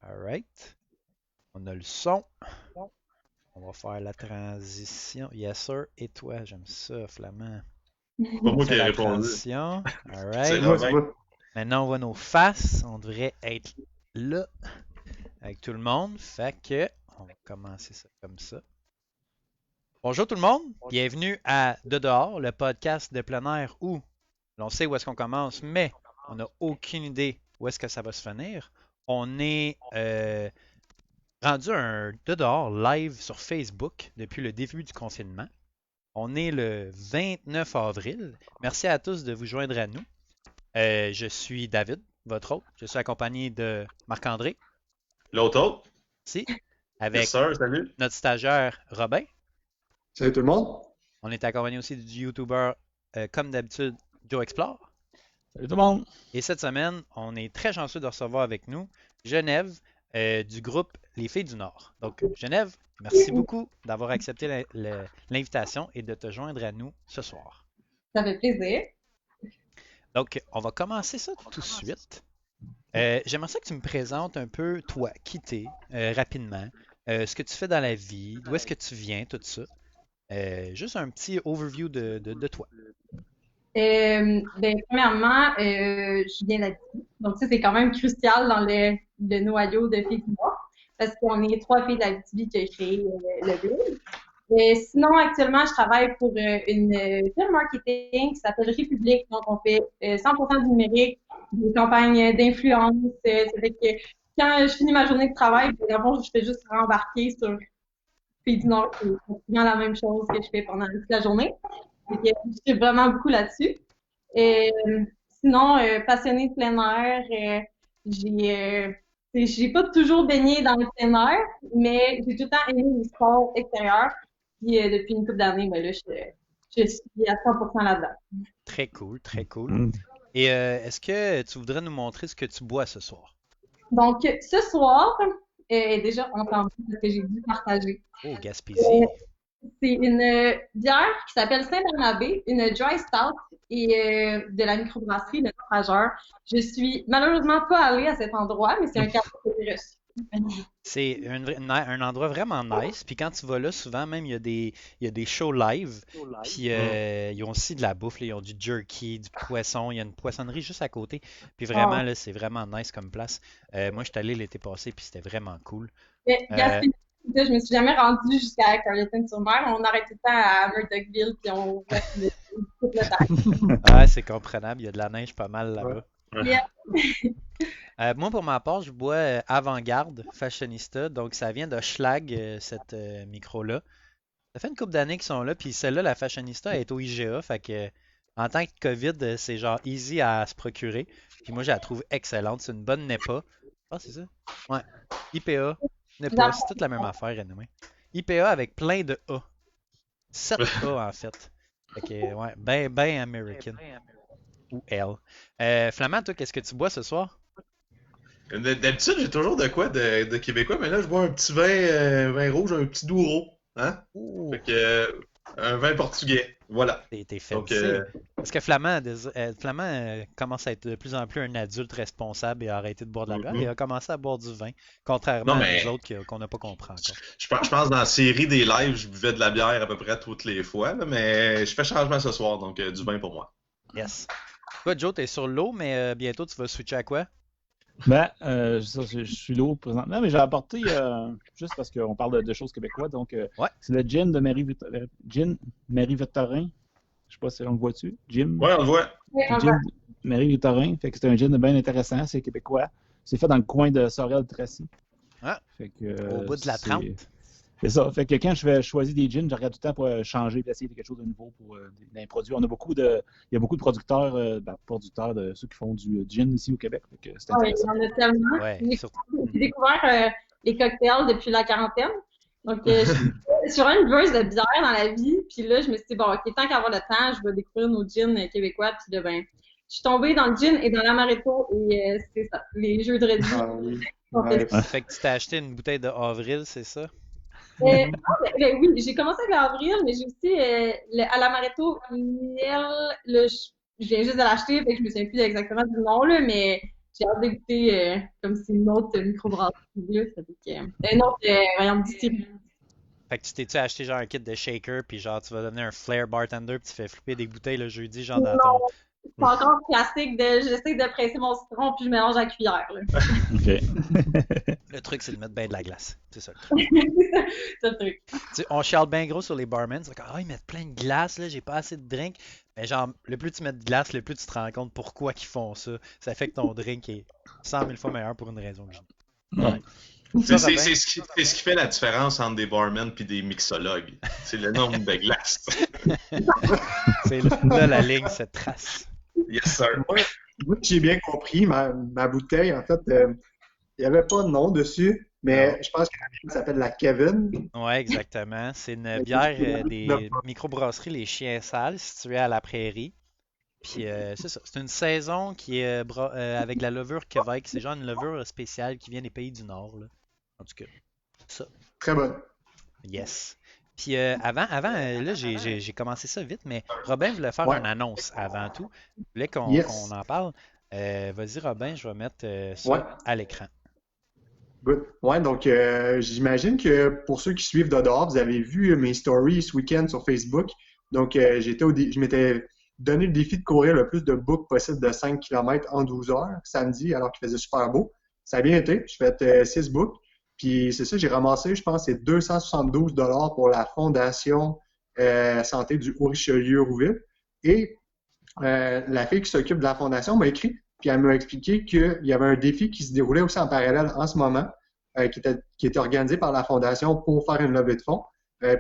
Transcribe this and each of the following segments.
Alright. On a le son. On va faire la transition. Yes, sir. Et toi, j'aime ça, Flamand. Pas moi Fait qui ai la répondu. transition. C'est Alright. Robin. Maintenant, on voit nos faces. On devrait être là avec tout le monde. Fait que, on va commencer ça comme ça. Bonjour tout le monde. Bienvenue à De dehors, le podcast de plein air où l'on sait où est-ce qu'on commence, mais on n'a aucune idée où est-ce que ça va se finir. On est rendu un De dehors live sur Facebook depuis le début du confinement. On est le 29 avril. Merci à tous de vous joindre à nous. Je suis David, votre hôte. Je suis accompagné de Marc-André, L'autre? ici, Yes, avec sir, salut. notre stagiaire Robin. Salut tout le monde. On est accompagné aussi du YouTuber, comme d'habitude, Joe Explore. Salut tout le monde! Et cette semaine, on est très chanceux de recevoir avec nous Genève du groupe Les Filles du Nord. Donc, Genève, merci beaucoup d'avoir accepté l'invitation et de te joindre à nous ce soir. Ça fait plaisir. Donc, on va commencer ça tout de suite. J'aimerais ça que tu me présentes un peu toi, qui t'es, rapidement, ce que tu fais dans la vie, d'où est-ce que tu viens, tout ça. Juste un petit overview de toi. Premièrement, je viens d'Haïti. Donc, ça, c'est quand même crucial dans le noyau de Filles du Nord, parce qu'on est 3 filles d'Haïti qui ont créé le blog. Sinon, actuellement, je travaille pour une firme marketing qui s'appelle République. Donc, on fait 100% du numérique, des campagnes d'influence. Ça fait que quand je finis ma journée de travail, d'abord, je fais juste rembarquer sur Filles du Nord, c'est pratiquement la même chose que je fais pendant toute la journée. Fait que je suis vraiment beaucoup là-dessus. Sinon, passionnée de plein air, j'ai pas toujours baigné dans le plein air, mais j'ai tout le temps aimé les sports extérieurs. Puis depuis une couple d'années, ben là, je suis à 100% là-dedans. Très cool, très cool. Et est-ce que tu voudrais nous montrer ce que tu bois ce soir? Donc, ce soir, déjà, on s'en fout parce que j'ai dû partager. Oh, Gaspésie. C'est une bière qui s'appelle Saint-Bernabé, une dry stout et de la microbrasserie Le Naufrageur. Je suis malheureusement pas allée à cet endroit, mais c'est un cadeau que j'ai reçu. C'est un endroit vraiment nice. Puis quand tu vas là, souvent même, il y a des shows live. Puis ils ont aussi de la bouffe, là. Ils ont du jerky, du poisson. Il y a une poissonnerie juste à côté. Puis vraiment, là, c'est vraiment nice comme place. Moi, je suis allé l'été passé, puis c'était vraiment cool. Mais Gaspésie, je me suis jamais rendue jusqu'à Carleton-sur-Mer. On arrête tout le temps à Murdochville, puis on reste tout le temps. Ah, c'est comprenable. Il y a de la neige pas mal là-bas. Yeah. Moi, pour ma part, je bois Avant-Garde Fashionista. Donc, ça vient de Schlag, cette micro-là. Ça fait une couple d'années qu'ils sont là. Puis celle-là, la Fashionista, elle est au IGA. Fait que, en tant que COVID, c'est genre easy à se procurer. Puis moi, je la trouve excellente. C'est une bonne NEPA. Ah, c'est ça? Ouais. IPA, NEPA, c'est toute la même affaire, anyway. IPA avec plein de A. 7 A, en fait. Fait que, ouais, ben American. Ou L. Flamand, toi, qu'est-ce que tu bois ce soir? D'habitude, j'ai toujours de quoi de québécois, mais là, je bois un petit vin rouge, un petit Douro. Hein? Ouh, Fait que, un vin portugais. Voilà. t'es Donc, fancy. Parce que Flamand commence à être de plus en plus un adulte responsable et a arrêté de boire de la bière et a commencé à boire du vin, contrairement Non, à mais nous autres qu'on n'a pas compris encore. je pense dans la série des lives, je buvais de la bière à peu près toutes les fois, là, mais je fais changement ce soir, donc du vin pour moi. Yes. Toi, Joe, t'es sur l'eau, mais bientôt, tu vas switcher à quoi? Je suis là présentement, mais j'ai apporté, juste parce qu'on parle de choses québécoises, donc Ouais. c'est le gin de Marie-Victorin. Je sais pas si on le voit-tu. Jim. Ouais, on le voit. Le gin de Marie-Victorin. Fait que c'est un gin bien intéressant, c'est québécois. C'est fait dans le coin de Sorel-Tracy. Ah, Fait que, au bout de la 30. C'est ça. Fait que quand je choisis des gins, je regarde tout le temps pour changer, pour essayer quelque chose de nouveau pour des produits. Il y a beaucoup de producteurs, producteurs de ceux qui font du gin ici au Québec. Fait que c'est Oui, intéressant. il y en a tellement. Ouais, J'ai découvert les cocktails depuis la quarantaine. Donc, je suis vraiment une buveuse de bière dans la vie. Puis là, je me suis dit, bon, OK, tant qu'avoir le temps, je vais découvrir nos gins québécois. Puis là, ben, je suis tombée dans le gin et dans l'amaretto. Et c'est ça, les jeux de réduit. Ah oui. Fait que tu t'es acheté une bouteille de avril, c'est ça? Oui, j'ai commencé avec l'avril, mais j'ai aussi à l'amaretto miel. Je viens juste de l'acheter, fait que je me souviens plus exactement du nom, là, mais j'ai hâte de goûter comme c'est une autre microbrasserie. Là, ça fait que, une autre, voyons, distillerie. Fait que tu t'es-tu acheté genre un kit de shaker, puis genre tu vas devenir un flair bartender, puis tu fais flipper des bouteilles le jeudi, genre dans ton. Non, c'est encore classique de j'essaie de presser mon citron puis je mélange à la cuillère. Là. OK. Le truc, c'est de mettre bien de la glace. C'est ça. C'est le truc. On chiale bien gros sur les barmen. C'est comme, ah, ils mettent plein de glace, là, j'ai pas assez de drink. Mais genre, le plus tu mets de glace, le plus tu te rends compte pourquoi ils font ça. Ça fait que ton drink est 100 000 fois meilleur pour une raison que j'ai. Ouais. C'est Ça, Robin? ce qui fait la différence entre des barmen et des mixologues. C'est le nombre de glace. C'est là la ligne se trace. Yes, sir. Moi, j'ai bien compris, ma bouteille, en fait, il n'y avait pas de nom dessus, mais je pense que la bière s'appelle la Kevin. Ouais, exactement. C'est une bière des microbrasseries Les Chiens Sales, située à la Prairie. Puis c'est ça. C'est une saison qui est avec de la levure Québec. C'est genre une levure spéciale qui vient des pays du Nord, là. En tout cas, ça. Très bonne. Yes. Puis avant, là, j'ai commencé ça vite, mais Robin voulait faire Ouais. une annonce avant tout. Il voulait qu'on Yes. en parle. Vas-y, Robin, je vais mettre ça Ouais. à l'écran. Good. Ouais, donc j'imagine que pour ceux qui suivent de dehors, vous avez vu mes stories ce week-end sur Facebook. Donc, je m'étais donné le défi de courir le plus de boucles possible de 5 km en 12 heures samedi, alors qu'il faisait super beau. Ça a bien été. J'ai fait 6 boucles. Puis c'est ça, j'ai ramassé, je pense, c'est 272 $ pour la Fondation Santé du Haut-Richelieu-Rouville. Et la fille qui s'occupe de la fondation m'a écrit, puis elle m'a expliqué qu'il y avait un défi qui se déroulait aussi en parallèle en ce moment, qui était organisé par la fondation pour faire une levée de fonds.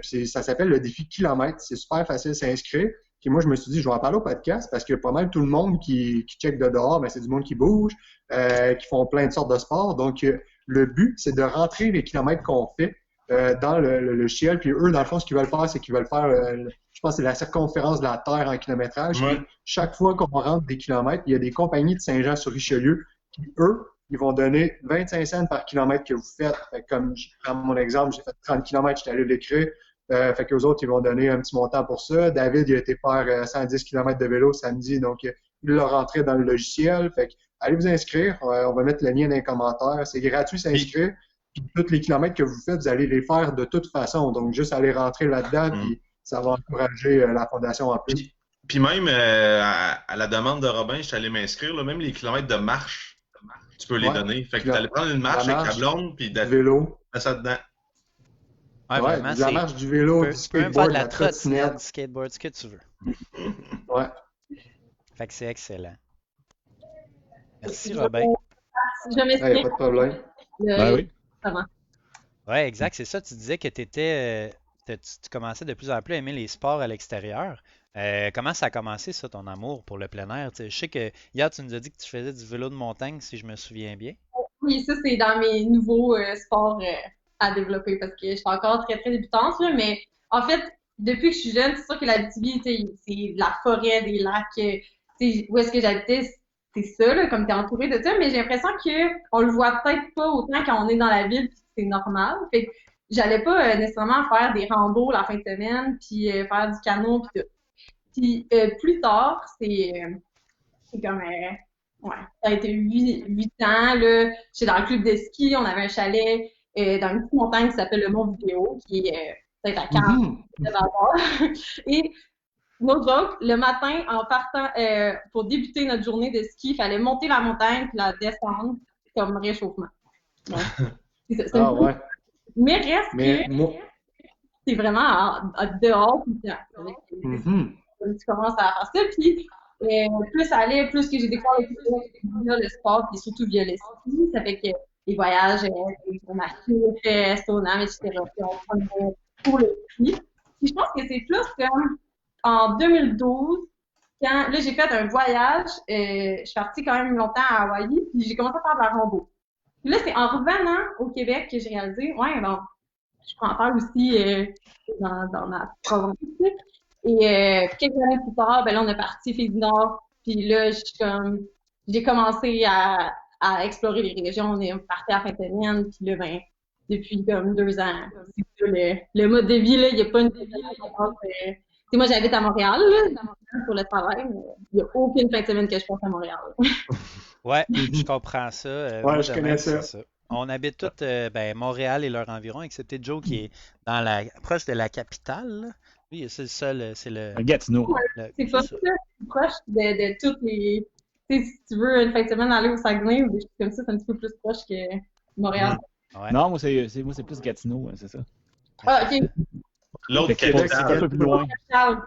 Puis ça s'appelle le défi kilomètre. C'est super facile de s'inscrire. Puis moi, je me suis dit, je vais en parler au podcast parce que pas mal tout le monde qui check de dehors, ben, c'est du monde qui bouge, qui font plein de sortes de sports. Donc, le but, c'est de rentrer les kilomètres qu'on fait dans le logiciel. Puis eux, dans le fond, ce qu'ils veulent faire, c'est qu'ils veulent faire, je pense que c'est la circonférence de la Terre en kilométrage. Ouais. Puis chaque fois qu'on rentre des kilomètres, il y a des compagnies de Saint-Jean-sur-Richelieu qui, eux, ils vont donner 25 cents par kilomètre que vous faites. Fait que comme je prends mon exemple, j'ai fait 30 kilomètres, j'étais allé l'écrire. Fait qu'eux autres, ils vont donner un petit montant pour ça. David, il a été faire 110 km de vélo samedi, donc il l'a rentré dans le logiciel. Fait que allez vous inscrire. On va mettre le lien dans les commentaires. C'est gratuit s'inscrire. Puis tous les kilomètres que vous faites, vous allez les faire de toute façon. Donc, juste aller rentrer là-dedans, puis ça va encourager la fondation en plus. Puis même, à la demande de Robin, je suis allé m'inscrire, là, même les kilomètres de marche, tu peux les Ouais. donner. Fait que tu allais prendre une marche La avec marche, la blonde, puis Du vélo. mettre ça dedans. Ouais, vraiment, de la c'est. marche, du vélo, Tu du peux même faire skateboard, de de la la trottinette, trottinette. du skateboard, ce que tu veux. Ouais. Fait que c'est excellent. Merci, Robin. Si je Il n'y a m'explique, pas de problème. Ben oui. comment? Ouais, exact, c'est ça. Tu disais que tu commençais de plus en plus à aimer les sports à l'extérieur. Comment ça a commencé, ça, ton amour pour le plein air? Tu sais, je sais que hier, tu nous as dit que tu faisais du vélo de montagne, si je me souviens bien. Oui, ça, c'est dans mes nouveaux sports à développer parce que je suis encore très, très débutante, là, mais en fait, depuis que je suis jeune, c'est sûr que l'Abitibi, tu sais, c'est de la forêt, des lacs, tu sais, où est-ce que j'habitais, c'est ça, là, comme t'es entouré de ça, mais j'ai l'impression qu'on le voit peut-être pas autant quand on est dans la ville, puis c'est normal. Fait que j'allais pas nécessairement faire des randos la fin de semaine, puis faire du canot, puis tout. Puis plus tard, c'est comme ouais, ça a été 8 ans, là. J'étais dans le club de ski, on avait un chalet dans une petite montagne qui s'appelle le Mont Vidéo, qui est peut-être à 40 Mhm. d'abord. Et no joke, le matin, en partant pour débuter notre journée de ski, il fallait monter la montagne puis la descendre comme réchauffement. Donc, c'est Ah une- ouais. Mais reste Mais que moi. c'est vraiment dehors tout le temps. Mhm. Tu commences à faire ça, puis plus ça allait, plus que j'ai découvert le sport, puis surtout via le ski, ça fait que les voyages, on m'a fait Stoneham, etc., puis on prenait pour le ski. Puis je pense que c'est plus comme en 2012, quand là j'ai fait un voyage, je suis partie quand même longtemps à Hawaï, puis j'ai commencé à faire de la rando. Puis là, c'est en revenant au Québec que j'ai réalisé, ouais, bon, je peux en faire aussi dans ma province. Et quelques années plus tard, ben là, on est parti Pays du Nord. Puis là, j'ai commencé à explorer les régions. On est parti à Sainte-Hélène. Puis là, ben, depuis comme 2 ans, c'est ça, le mode de vie, là, il n'y a pas une vie. Moi, j'habite à Montréal, là, pour le travail, mais il n'y a aucune fin de semaine que je passe à Montréal. Ouais, je comprends ça. Ouais, Moi, je de connais même, ça. c'est ça. On habite tous Montréal et leur environ, excepté Joe qui est proche de la capitale, là. Lui, c'est le seul, c'est Un Gatineau. C'est c'est pas ça. ça, c'est proche de toutes les. Tu sais, si tu veux une fin de semaine aller au Saguenay ou des choses comme ça, c'est un petit peu plus proche que Montréal. Ouais. Non, moi, c'est plus Gatineau, c'est ça. Ah, ok. L'autre Fait que c'est un capitale. peu plus loin. Charles.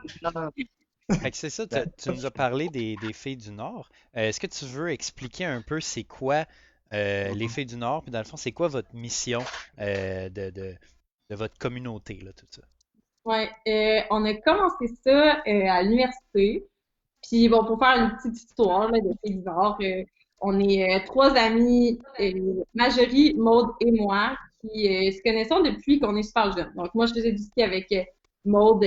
Fait que c'est ça, tu nous as parlé des filles du Nord. Est-ce que tu veux expliquer un peu c'est quoi les filles du Nord, puis dans le fond, c'est quoi votre mission de votre communauté, là, tout ça? Ouais, on a commencé ça à l'université. Puis bon, pour faire une petite histoire là, de Pays du Nord, on est trois amis, Marjorie, Maude et moi, qui se connaissons depuis qu'on est super jeunes. Donc moi, je faisais du ski avec Maude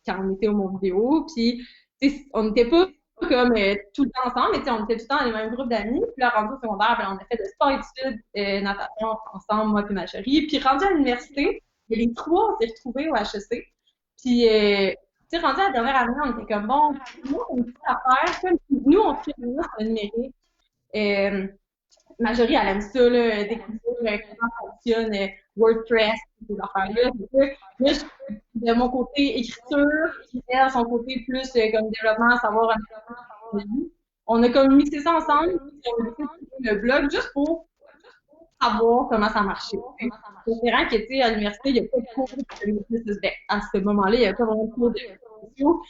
quand on était au Mont Vidéo. Puis tu sais, on n'était pas comme tout le temps ensemble, mais tu sais, on était tout le temps dans les mêmes groupes d'amis. Puis là, rendu au secondaire, ben, on a fait de sport-études, natation ensemble, moi et Marjorie. Puis rendu à l'université, les trois, on s'est retrouvés au HEC. Puis tu sais, rendu à la dernière année, on était comme, bon, nous, on a une petite affaire. Comme, nous, on fait une sur le numérique. Euh, Marjorie, elle aime ça, là, découvrir comment fonctionne WordPress, ces affaires-là. Moi, de mon côté écriture, puis elle, son côté plus comme développement, savoir un technologie. On a comme mixé ça ensemble, puis on a décidé de créer le blog juste pour savoir comment ça marchait. Considérant que, tu sais, à l'université, il n'y a pas de cours de community. À ce moment-là, il n'y avait pas vraiment de cours de réseaux sociaux.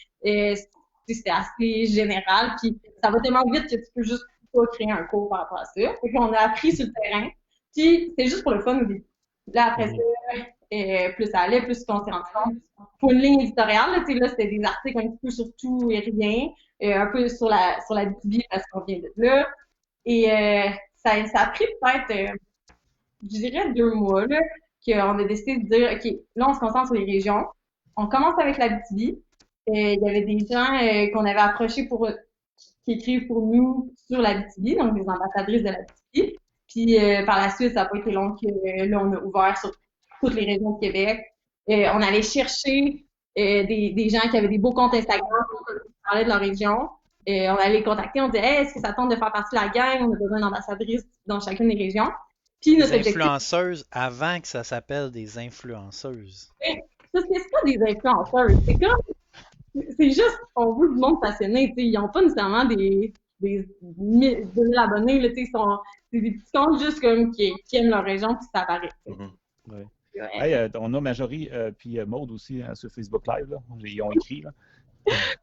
C'était assez général. Puis, ça va tellement vite que tu peux juste pas créer un cours par rapport à ça. Fait qu'on a appris sur le terrain. Puis, c'était juste pour le fun au début. Là, après ça, plus ça allait, plus on s'est rendu compte. Pour une ligne éditoriale, là, tu sais, là, c'était des articles un petit peu sur tout et rien. Un peu sur la BTB parce qu'on vient de là. Et ça a pris peut-être je dirais 2 mois, là, qu'on a décidé de dire, OK, là, on se concentre sur les régions. On commence avec la BTB. Il y avait des gens qu'on avait approchés qui écrivent pour nous sur la BTB, donc des ambassadrices de la BTB. Puis par la suite, ça n'a pas été long que là, on a ouvert sur toutes les régions du Québec. On allait chercher des gens qui avaient des beaux comptes Instagram qui parlaient de leur région. On allait les contacter, on disait, hey, est-ce que ça tente de faire partie de la gang? On a besoin d'ambassadrices dans chacune des régions. Puis notre Des objectif, influenceuses avant que ça s'appelle des influenceuses. c'est pas des influenceurs. C'est juste, on veut du monde passionné. Ils n'ont pas nécessairement des 2000 abonnés. Là, c'est des petits comptes juste comme qui aiment leur région puis ça apparaît. Ouais. Ouais. Hey, on a Marjorie puis Maude aussi hein, sur Facebook Live. Là. Ils ont écrit. Là.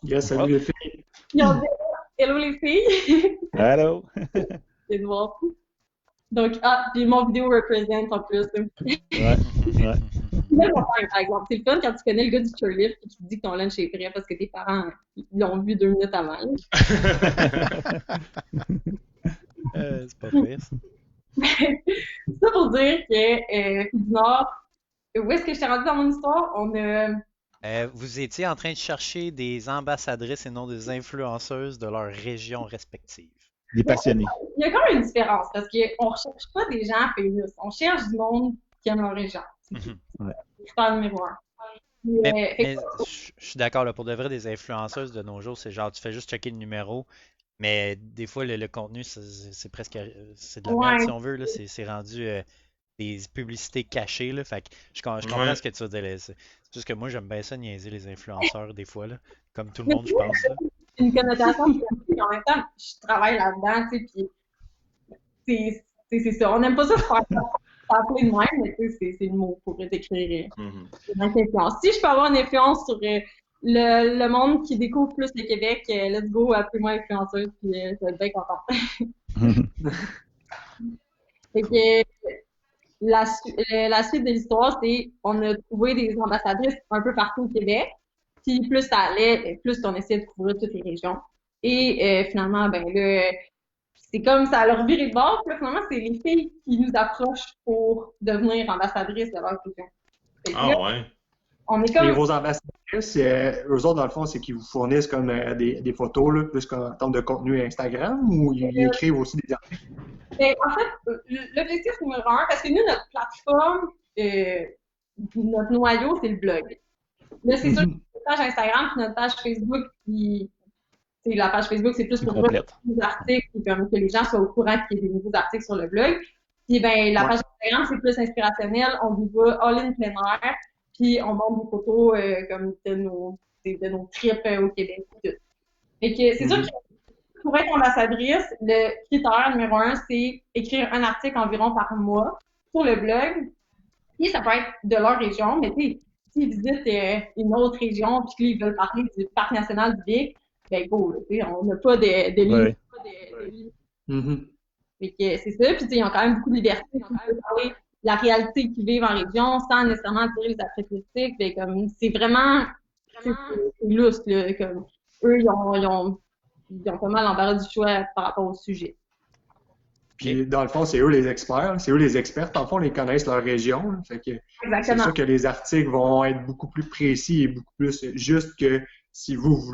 Yes, salut les filles. Ils ont dit hello les filles. Allô? C'est de voir. Donc, puis mon vidéo représente en plus. Ouais. Même mon père, par exemple. C'est le fun quand tu connais le gars du chairlift et qui te dit que ton lunch est prêt parce que tes parents l'ont vu 2 minutes avant. C'est pas pire, ça. Ça pour dire que du Nord, où est-ce que je t'ai rendu dans mon histoire? On a. Vous étiez en train de chercher des ambassadrices et non des influenceuses de leurs régions respectives. Des passionnés. Il y a quand même une différence parce qu'on ne recherche pas des gens famous. On cherche du monde qui aime leur région. Ouais. C'est critère numéro 1. Mais je suis d'accord, là, pour de vrai, des influenceuses de nos jours, c'est genre, tu fais juste checker le numéro, mais des fois, le contenu, c'est presque, c'est de la merde, Ouais. si on veut, là, c'est rendu des publicités cachées, là, fait que je comprends Ouais. ce que tu veux dire, là, c'est juste que moi, j'aime bien ça niaiser les influenceurs, des fois, là, comme tout le monde, je pense, là. Une connotation puis en même temps, je travaille là-dedans, tu sais, puis c'est ça. On n'aime pas ça se faire appeler de même, mais tu sais, c'est le mot pour décrire une influence. Si je peux avoir une influence sur le monde qui découvre plus le Québec, let's go, appelez-moi influenceuse, puis je vais être bien contente. Fait que la suite de l'histoire, c'est on a trouvé des ambassadrices un peu partout au Québec. Puis plus ça allait, plus on essayait de couvrir toutes les régions. Et finalement, ben là, c'est comme ça a leur viré de bord. Puis là, finalement, c'est les filles qui nous approchent pour devenir ambassadrices de leur région. Fait que là, Ah ouais. on est Les comme. vos ambassadrices, eux autres, dans le fond, c'est qu'ils vous fournissent comme des photos, là, plus qu'en termes de contenu Instagram, ou ils écrivent aussi des articles? Ben, en fait, l'objectif numéro 1, parce que nous, notre plateforme, notre noyau, c'est le blog. Là, c'est sûr que notre page Instagram et notre page Facebook, la page Facebook, c'est plus Plus pour complète. des articles, puis comme que les gens soient au courant qu'il y a des nouveaux articles sur le blog. Puis ben la Ouais. page Instagram, c'est plus inspirationnel. On y va all-in plein air, puis on montre des photos comme de nos trips au Québec. Tout. Fait que c'est sûr que pour être ambassadrice, le critère numéro 1, c'est écrire un article environ par mois sur le blog. Puis ça peut être de leur région, mais tu sais, s'ils visitent une autre région, puis qu'ils veulent parler du Parc national du Bic, ben go, tu sais, on n'a pas de limite. Mhm. Fait que c'est ça, puis tu sais, ils ont quand même beaucoup de liberté de parler de la réalité qu'ils vivent en région sans nécessairement tirer les attraits touristiques. Fait comme, c'est vraiment, c'est lousse, là, comme, eux, ils ont pas mal l'embarras du choix par rapport au sujet. Puis, dans le fond, c'est eux les experts. C'est eux les experts. Dans le fond, ils connaissent leur région. Là. Fait que c'est Exactement. sûr que les articles vont être beaucoup plus précis et beaucoup plus justes que si vous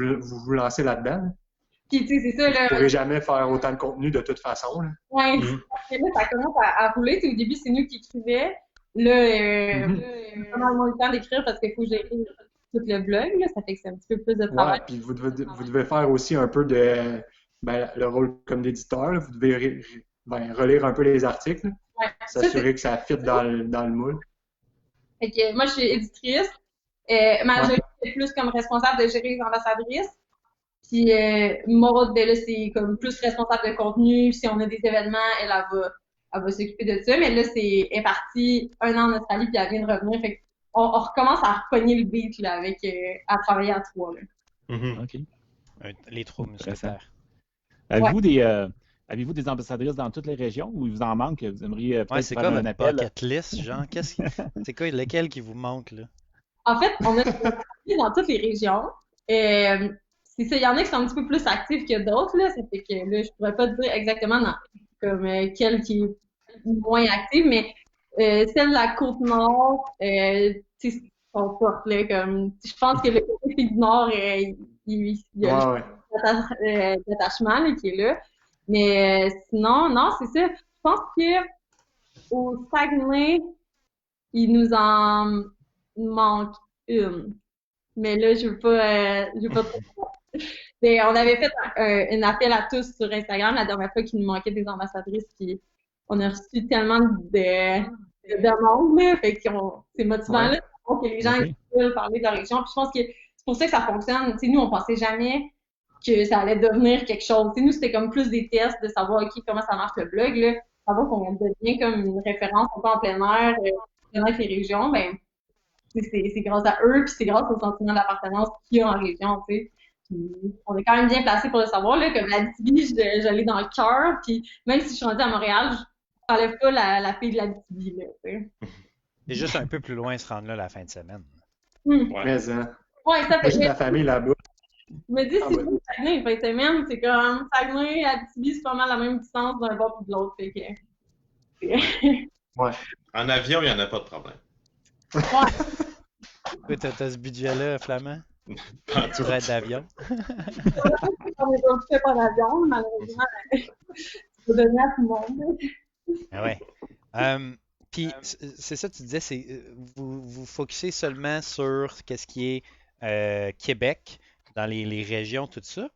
lancez là-dedans. Là. Puis, tu sais, c'est ça, Vous là. ne pourrez jamais faire autant de contenu de toute façon. Là. Ouais, Mhm. parce que là, ça commence à rouler. Tu sais, au début, c'est nous qui écrivais. Là, on a pas mal moins le temps d'écrire parce qu'il faut gérer tout le blog. Là. Ça fait que c'est un petit peu plus de travail. Ouais, puis vous devez faire aussi un peu de le rôle comme d'éditeur. Là. Vous devez relire un peu les articles, Ouais. s'assurer que ça fit dans le moule. Fait que moi, je suis éditrice. Marjorie, c'est plus comme responsable de gérer les ambassadrices. Puis Maud, ben là, c'est comme plus responsable de contenu. Si on a des événements, elle va s'occuper de ça. Mais là, elle est partie 1 an en Australie, puis elle vient de revenir. Fait qu'on recommence à repogner le beat là, avec à travailler à 3. Là. Mhm. OK. Les 3 mousquetaires. Avez-vous des ambassadrices dans toutes les régions ou il vous en manque? Vous aimeriez Ouais, peut-être c'est faire quoi un votre appel? bucket list, genre? C'est quoi, lequel qui vous manque, là? En fait, on a dans toutes les régions. C'est ça, il y en a qui sont un petit peu plus actifs que d'autres, là. Ça fait que là, je pourrais pas te dire exactement comme quelle qui est moins active, mais celle de la Côte-Nord, tu sais, sont fortes, là. Comme, je pense que le côté du Nord, il y a Ouais. d'attachement là, qui est là. Mais sinon, non, c'est ça. Je pense que au Saguenay, il nous en manque une. Mais là, je veux pas trop. Mais on avait fait un appel à tous sur Instagram la dernière fois qu'il nous manquait des ambassadrices, puis on a reçu tellement de demandes, là, fait que c'est motivant, Ouais. là, que les gens veulent parler de leur région. Puis je pense que c'est pour ça que ça fonctionne. Tu sais, nous, on pensait jamais que ça allait devenir quelque chose. Tu sais, nous, c'était comme plus des tests de savoir, OK, comment ça marche le blog, là. Savoir qu'on devient comme une référence un peu en plein air, avec les régions, ben, c'est grâce à eux, puis c'est grâce au sentiment d'appartenance qu'il y a en région, tu sais. Puis, on est quand même bien placé pour le savoir, là, comme l'Abitibi, je l'ai dans le cœur, puis même si je suis rendue à Montréal, je n'enlève pas la fille de l'Abitibi, là, tu sais. C'est juste un peu plus loin se rendre là la fin de semaine. Ouais. Mais, hein, Ouais, ça moi, fait j'ai de la famille là-bas. je me dis, Ah, si ouais. je vais Saguenay, fin de semaine, c'est comme Saguenay, Abitibi, c'est pas mal la même distance d'un bord et de l'autre, fait que... Ouais. En avion, il n'y en a pas de problème. Oui, t'as ce budget-là, Flamand? Pas en Tu tout. raides d'avion? On est pas fait par avion, malheureusement, c'est pas donné à tout le monde. Ah ouais. Puis, c'est ça, tu disais, vous focussez seulement sur qu'est-ce qui est Québec, dans les régions, tout ça.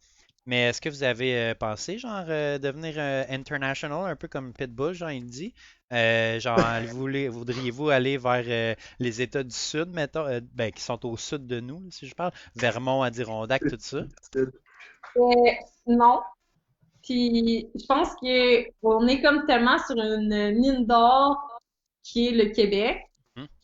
Mais est-ce que vous avez pensé, genre, devenir international, un peu comme Pitbull, genre, il dit? Genre, voudriez-vous aller vers les États du Sud, mettons, ben, qui sont au sud de nous, si je parle, Vermont, Adirondack, tout ça? Non. Puis je pense qu'on est comme tellement sur une mine d'or qui est le Québec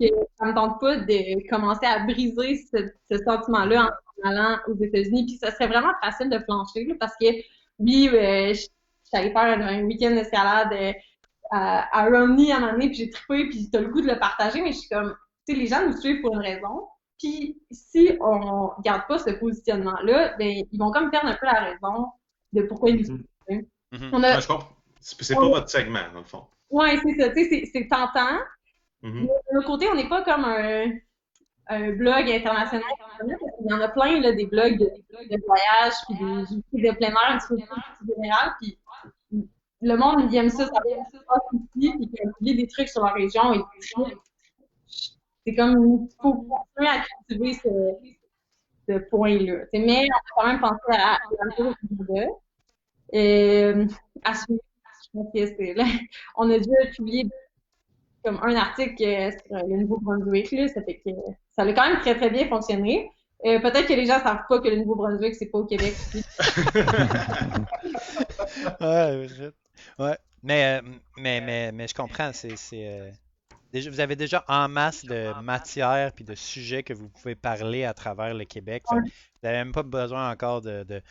que ça me tente pas de commencer à briser ce sentiment-là en allant aux États-Unis. Puis ça serait vraiment facile de flancher là, parce que oui, je suis allée faire un week-end d'escalade à Romney à un moment donné, puis j'ai trippé, puis t'as le goût de le partager, mais je suis comme, tu sais, les gens nous suivent pour une raison. Puis si on garde pas ce positionnement-là, ben ils vont comme perdre un peu la raison de pourquoi ils nous suivent. Mhm. On a, Ouais, je comprends. C'est pas votre segment, dans le fond. ouais, c'est ça, tu sais, c'est tentant. Mhm. Mais de l'autre côté, on n'est pas comme un blog international. Il y en a plein, là, des blogs de voyage, puis des de plein air, un petit peu plus général, puis le monde, il aime ça vient ça ici, puis qu'ils publient des trucs sur leur région, et c'est comme, il faut continuer à cultiver ce point-là. Mais on peut quand même penser à l'Alto au Canada. À suivre, je pense que c'est là. On a déjà publié comme un article sur le Nouveau-Brunswick, là, ça fait que ça a quand même très très bien fonctionné. Peut-être que les gens savent pas que le Nouveau-Brunswick, c'est pas au Québec. Ouais, ouais. Mais je comprends, déjà, vous avez déjà en masse de matière puis de sujets que vous pouvez parler à travers le Québec. Fait que vous n'avez même pas besoin encore de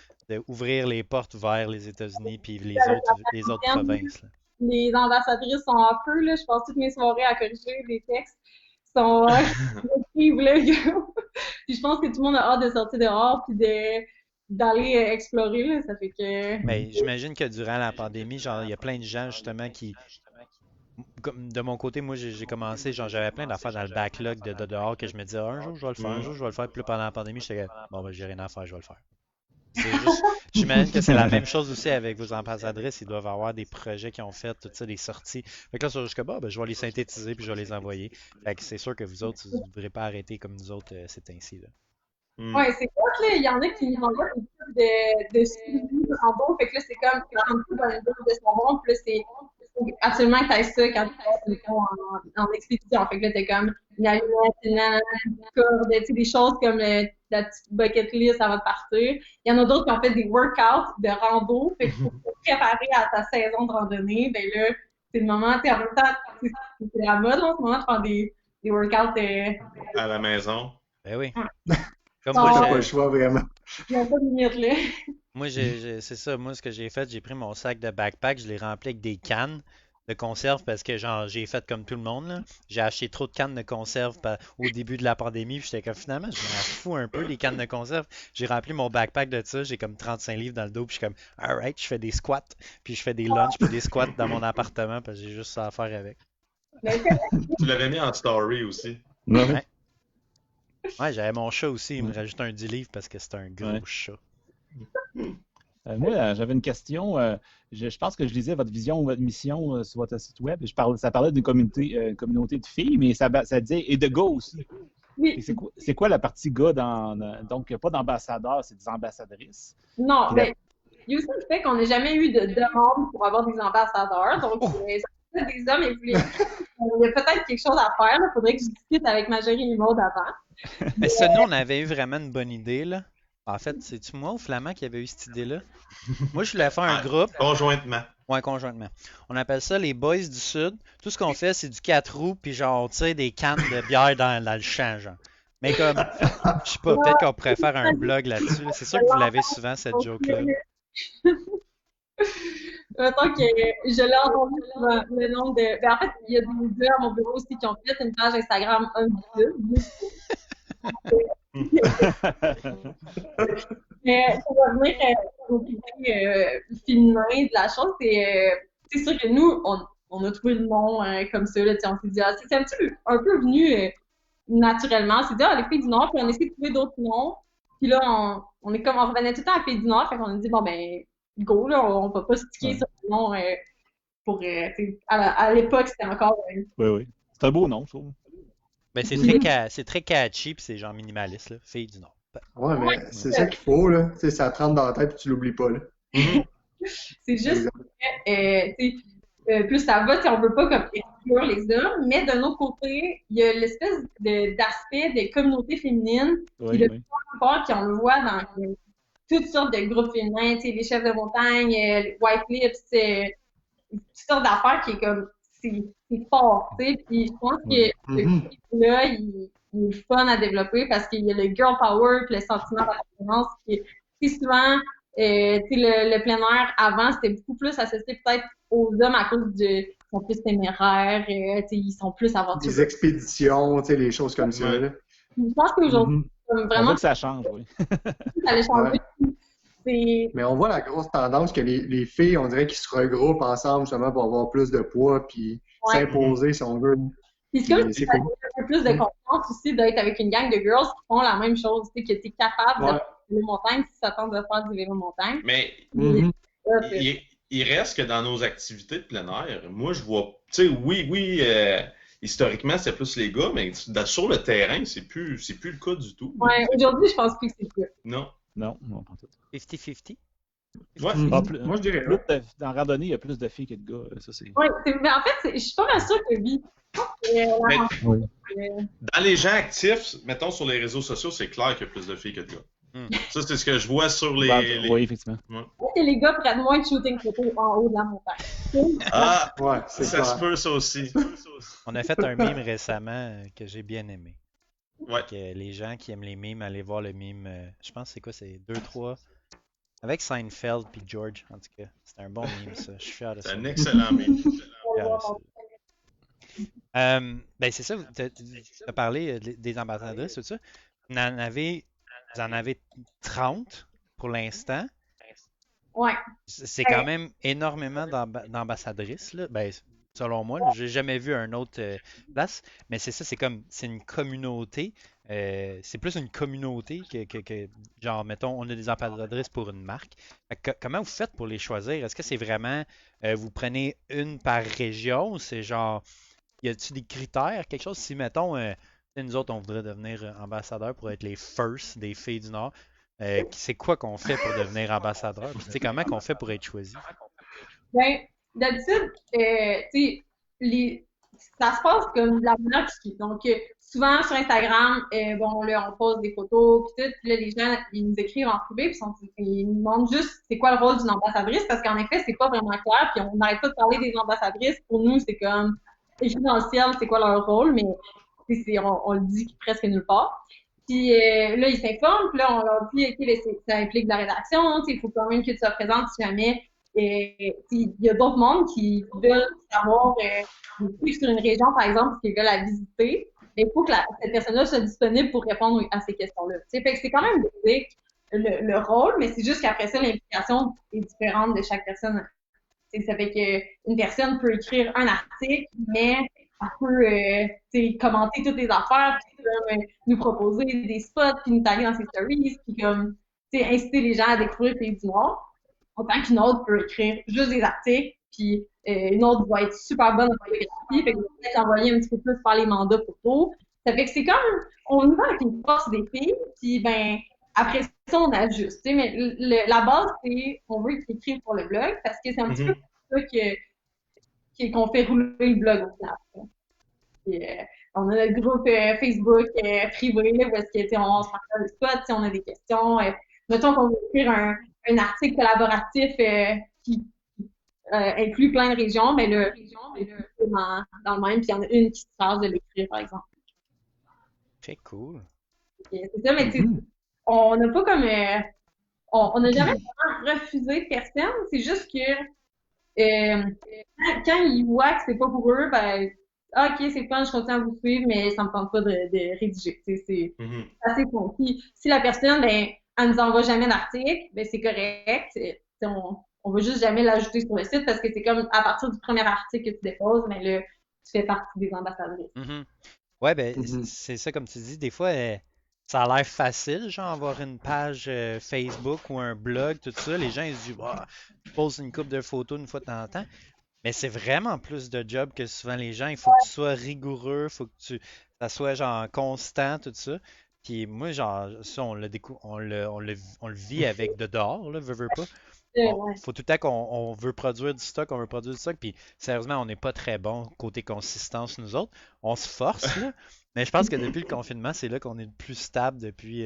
ouvrir les portes vers les États-Unis puis les autres provinces. Là. Les ambassadrices sont en feu, là. Je passe toutes mes soirées à corriger les textes. Ils sont écrivent, là. Puis je pense que tout le monde a hâte de sortir dehors puis d'aller explorer, là. Ça fait que... Mais j'imagine que durant la pandémie, genre, il y a plein de gens justement qui... Comme de mon côté, moi j'ai commencé, genre j'avais plein d'affaires dans le backlog de dehors que je me disais un jour je vais le faire, un jour je vais le faire, puis là, pendant la pandémie, j'étais comme bon ben j'ai rien à faire, je vais le faire. C'est juste, j'imagine que c'est la même chose aussi avec vos ambassadrices, ils doivent avoir des projets qui ont fait, tout ça, des sorties. Fait que là, c'est juste que bon, ben, je vais les synthétiser puis je vais les envoyer. Fait que c'est sûr que vous autres, vous ne voudrez pas arrêter comme nous autres, c'est ainsi là. Ouais, c'est cool, là. Il y en a qui nous envoient des trucs de suivi de jambon. Fait que là, c'est comme 40 coups dans le dos de jambon. Puis là, c'est absolument que t'aies ça quand tu es en expédition. Fait que là, t'es comme une allumette, une corde, tu sais, des choses comme la petite bucket list avant de partir. Il y en a d'autres qui ont fait des workouts de rando. Fait que pour te préparer à ta saison de randonnée, ben là, c'est le moment, tu sais, en même temps, c'est la mode là, en ce moment de faire des workouts à la maison. Ben oui. Ouais. Comme T'as moi, pas le choix, vraiment. Il n'y a pas de limite, là. moi c'est ça, moi ce que j'ai fait, j'ai pris mon sac de backpack, je l'ai rempli avec des cannes de conserve parce que genre j'ai fait comme tout le monde là. J'ai acheté trop de cannes de conserve au début de la pandémie, puis j'étais comme finalement je m'en fous un peu des cannes de conserve. J'ai rempli mon backpack de ça, j'ai comme 35 livres dans le dos, puis je suis comme alright, je fais des squats, puis je fais des lunges puis des squats dans mon appartement parce que j'ai juste ça à faire avec. Tu l'avais mis en story aussi. Ouais. Ouais, j'avais mon chat aussi, il me rajoutait un 10 livres parce que c'est un gros chat. Moi, j'avais une question. Je pense que je lisais votre vision, votre mission sur votre site web. Ça parlait d'une communauté de filles, mais ça disait et de gars aussi. Oui. C'est quoi la partie gars donc pas d'ambassadeurs, c'est des ambassadrices? Non, mais il y a aussi le fait qu'on n'a jamais eu de demande pour avoir des ambassadeurs. Donc, ça fait des hommes et puis il y a peut-être quelque chose à faire. Il faudrait que je discute avec Marjorie et Maud avant. Mais ça, nous, on avait eu vraiment une bonne idée, là. En fait, c'est-tu moi ou Flamand qui avait eu cette idée-là? Moi, je voulais faire un groupe. Conjointement. Ouais, conjointement. On appelle ça les Boys du Sud. Tout ce qu'on fait, c'est du 4 roues, puis genre, on tire des cannes de bière dans le champ, genre. Mais comme, je sais pas, peut-être qu'on pourrait faire un blog là-dessus. Là. C'est sûr que vous l'avez souvent, cette joke-là. Mettons que je l'ai entendu souvent, le nom de... Ben, en fait, il y a des gars à mon bureau aussi qui ont fait une page Instagram Mais pour revenir au côté féminin de la chose, c'est sûr que nous, on a trouvé le nom comme ça, là, on s'est dit, c'est un peu venu naturellement, on s'est dit, les filles du Nord, puis on a essayé de trouver d'autres noms, puis là, on revenait tout le temps à Filles du Nord, fait qu'on a dit, bon, ben, go, là, on va pas sticker sur le nom pour, à l'époque, c'était encore... Oui. C'est un beau nom, je trouve. Ben, c'est très catchy, puis c'est genre minimaliste, là, Filles du Nord. Ouais, mais c'est ça qu'il faut, là. Tu sais, ça te rentre dans la tête et tu l'oublies pas, là. C'est juste que, plus ça va, on veut pas comme exclure les hommes, mais d'un autre côté, il y a l'espèce d'aspect des communautés féminines qui est de plus en plus fort, qui on le voit dans toutes sortes de groupes féminins, les chefs de montagne, les White Lips, toutes sortes d'affaires qui est comme c'est fort, tu sais. Puis je pense que ce groupe-là, il est fun à développer parce qu'il y a le girl power puis le sentiment d'appartenance qui est souvent, le plein air avant, c'était beaucoup plus associé peut-être aux hommes à cause ils sont plus téméraires, ils sont plus aventuriers. Des expéditions, les choses comme ça, là. Je pense qu'aujourd'hui, vraiment... On voit que ça change, oui. Ça allait changer. Mais on voit la grosse tendance que les filles, on dirait qu'ils se regroupent ensemble justement pour avoir plus de poids puis s'imposer si on veut. Puis c'est comme si tu avais un peu plus de confiance aussi d'être avec une gang de girls qui font la même chose, que tu es capable de faire du vélo montagne si ça tente de faire du vélo montagne. Mais il reste que dans nos activités de plein air, moi je vois, tu sais, oui, historiquement, c'était plus les gars, mais sur le terrain, c'est plus le cas du tout. Ouais, aujourd'hui, je pense plus que c'est ça. Non. Non, pas tout. 50-50? Ouais. Moi, je dirais Dans la randonnée, il y a plus de filles que de gars. Ça, c'est... Ouais, mais en fait, je suis pas mal sûre que oui. Mais Oui. dans les gens actifs, mettons sur les réseaux sociaux, c'est clair qu'il y a plus de filles que de gars. Ça, c'est ce que je vois sur les... Oui, effectivement. Que les gars prennent moins de shooting photos en haut de la montagne. Ah, ouais, c'est ça clair. se peut, ça aussi. On a fait un meme récemment que j'ai bien aimé. Ouais. Que les gens qui aiment les memes, allez voir le meme. Je pense que c'est quoi, c'est 2-3. Avec Seinfeld puis George, en tout cas. C'est un bon meme, ça. Je suis fier de C'est ça. un excellent meme. Fier de ça. Ben c'est ça, tu as parlé des ambassadrices, tout ça. Vous en avez 30 pour l'instant. Ouais. C'est quand même énormément d'ambassadrices, là. Ben, selon moi, là, j'ai jamais vu un autre place. Mais c'est ça, c'est une communauté. C'est plus une communauté que, genre, mettons, on a des ambassadrices pour une marque. Comment vous faites pour les choisir? Est-ce que c'est vraiment, vous prenez une par région ou c'est genre, y a-t-il des critères, quelque chose? Si, mettons, nous autres, on voudrait devenir ambassadeur pour être les first des filles du Nord. C'est quoi qu'on fait pour devenir ambassadeur? Puis, tu sais, comment qu'on fait pour être choisi? Ben, d'habitude, tu sais, ça se passe comme de la manière qui suit. Donc, souvent sur Instagram, bon, là, on pose des photos, puis tout, puis là, les gens, ils nous écrivent en privé, puis ils nous demandent juste c'est quoi le rôle d'une ambassadrice, parce qu'en effet, c'est pas vraiment clair, puis on n'arrête pas de parler des ambassadrices. Pour nous, c'est comme écrit dans le ciel, c'est quoi leur rôle, mais on le dit presque nulle part. Puis là, ils s'informent, puis là, on leur dit, OK, ben, ça implique de la rédaction, il faut quand même que tu sois présente si jamais. Il y a d'autres mondes qui veulent savoir vivre sur une région, par exemple, parce qu'ils veulent la visiter. Mais il faut que cette personne-là soit disponible pour répondre à ces questions-là. Fait que c'est quand même basique le rôle, mais c'est juste qu'après ça, l'implication est différente de chaque personne. Ça fait qu'une personne peut écrire un article, mais elle peut commenter toutes les affaires, puis nous proposer des spots, puis nous taguer dans ses stories, puis comme inciter les gens à découvrir Pays du Noir. Autant qu'une autre peut écrire juste des articles, puis une autre va être super bonne en photographie, fait que va peut-être envoyer un petit peu plus par les mandats photos. Ça fait que c'est comme, on y va avec une force des filles, puis ben après ça, on ajuste. Mais la base, c'est on veut qu'ils écrivent pour le blog, parce que c'est un petit peu pour ça qu'on fait rouler le blog au final. Puis, on a notre groupe Facebook privé, là, où est-ce que on se partage des spots, si on a des questions. Mettons qu'on veut écrire un article collaboratif qui inclut plein de régions, mais le c'est dans le même, puis il y en a une qui se charge de l'écrire, par exemple. C'est cool. C'est ça, mais tu sais, on n'a pas comme... on n'a jamais vraiment refusé personne, c'est juste que quand ils voient que c'est pas pour eux, ben, ok, c'est fun, je continue à vous suivre, mais ça me tente pas de rédiger. C'est assez con. Puis, si la personne, ben, elle nous envoie jamais d'article, ben, c'est correct. On va juste jamais l'ajouter sur le site parce que c'est comme à partir du premier article que tu déposes, mais là, tu fais partie des ambassadrices. Ouais, ben, c'est ça, comme tu dis, des fois, ça a l'air facile, genre, avoir une page Facebook ou un blog, tout ça. Les gens, ils se disent, je pose une couple de photos une fois de temps en temps. Mais c'est vraiment plus de job que souvent les gens. Il faut que tu sois rigoureux, il faut que ça soit, genre, constant, tout ça. Puis moi, genre, ça, on le vit avec de dehors, là, veux pas. Faut tout le temps qu'on veut produire du stock, puis sérieusement, on n'est pas très bon côté consistance, nous autres. On se force, là, mais je pense que depuis le confinement, c'est là qu'on est le plus stable depuis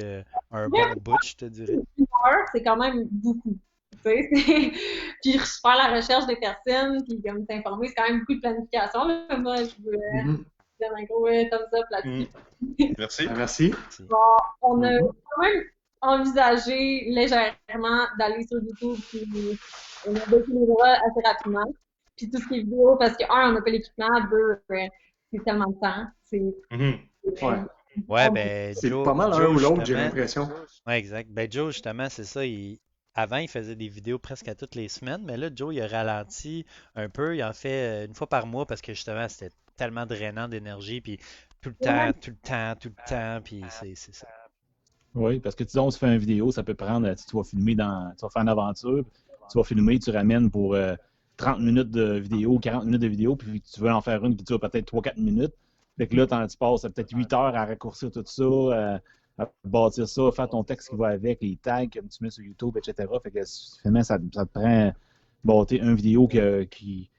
un bon bout, je te dirais. Une heure, c'est quand même beaucoup. Puis faire la recherche des personnes, puis comme t'informer, c'est quand même beaucoup de planification. Là. Moi, je veux donner un gros thumbs up là-dessus. Merci. Bon, on a quand même envisagé légèrement d'aller sur YouTube puis on a baissé les droits assez rapidement. Puis tout ce qui est vidéo, parce que un, on n'a pas l'équipement, deux, c'est tellement de temps. Ouais, ben c'est Joe, pas mal un ou l'autre, j'ai l'impression. Ouais, exact. Ben Joe, justement, c'est ça. Avant, il faisait des vidéos presque à toutes les semaines, mais là, Joe, il a ralenti un peu. Il en fait une fois par mois parce que justement, c'était tellement drainant d'énergie, puis tout le temps, puis c'est ça. Oui, parce que disons, on se fait une vidéo, ça peut prendre, tu vas filmer tu vas faire une aventure, tu vas filmer, tu ramènes pour 30 minutes de vidéo, 40 minutes de vidéo, puis tu veux en faire une qui dure peut-être 3-4 minutes. Fait que là, tu passes peut-être 8 heures à raccourcir tout ça, à bâtir ça, faire ton texte qui va avec, les tags que tu mets sur YouTube, etc. Fait que finalement, ça te prend bâtir une vidéo qui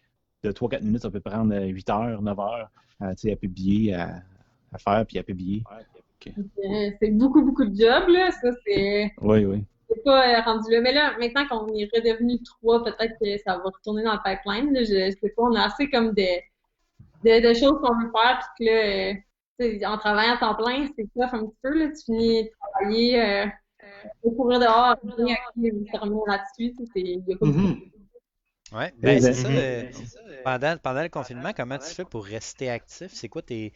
de 3-4 minutes, ça peut prendre 8 heures, 9 heures à publier, à faire, puis à publier. C'est beaucoup, beaucoup de job, là. Ça, c'est Oui. c'est pas rendu là. Mais là, maintenant qu'on est redevenu 3, peut-être que ça va retourner dans le pipeline. Là. Je sais pas, on a assez comme de choses qu'on veut faire, puis que là, en travaillant à temps plein, c'est tough un petit peu, là. Tu finis de travailler, courir dehors, terminer là-dessus, il y a pas beaucoup. Ouais, ben c'est ça. Mhm. Pendant le confinement, comment tu fais pour rester actif? C'est quoi tu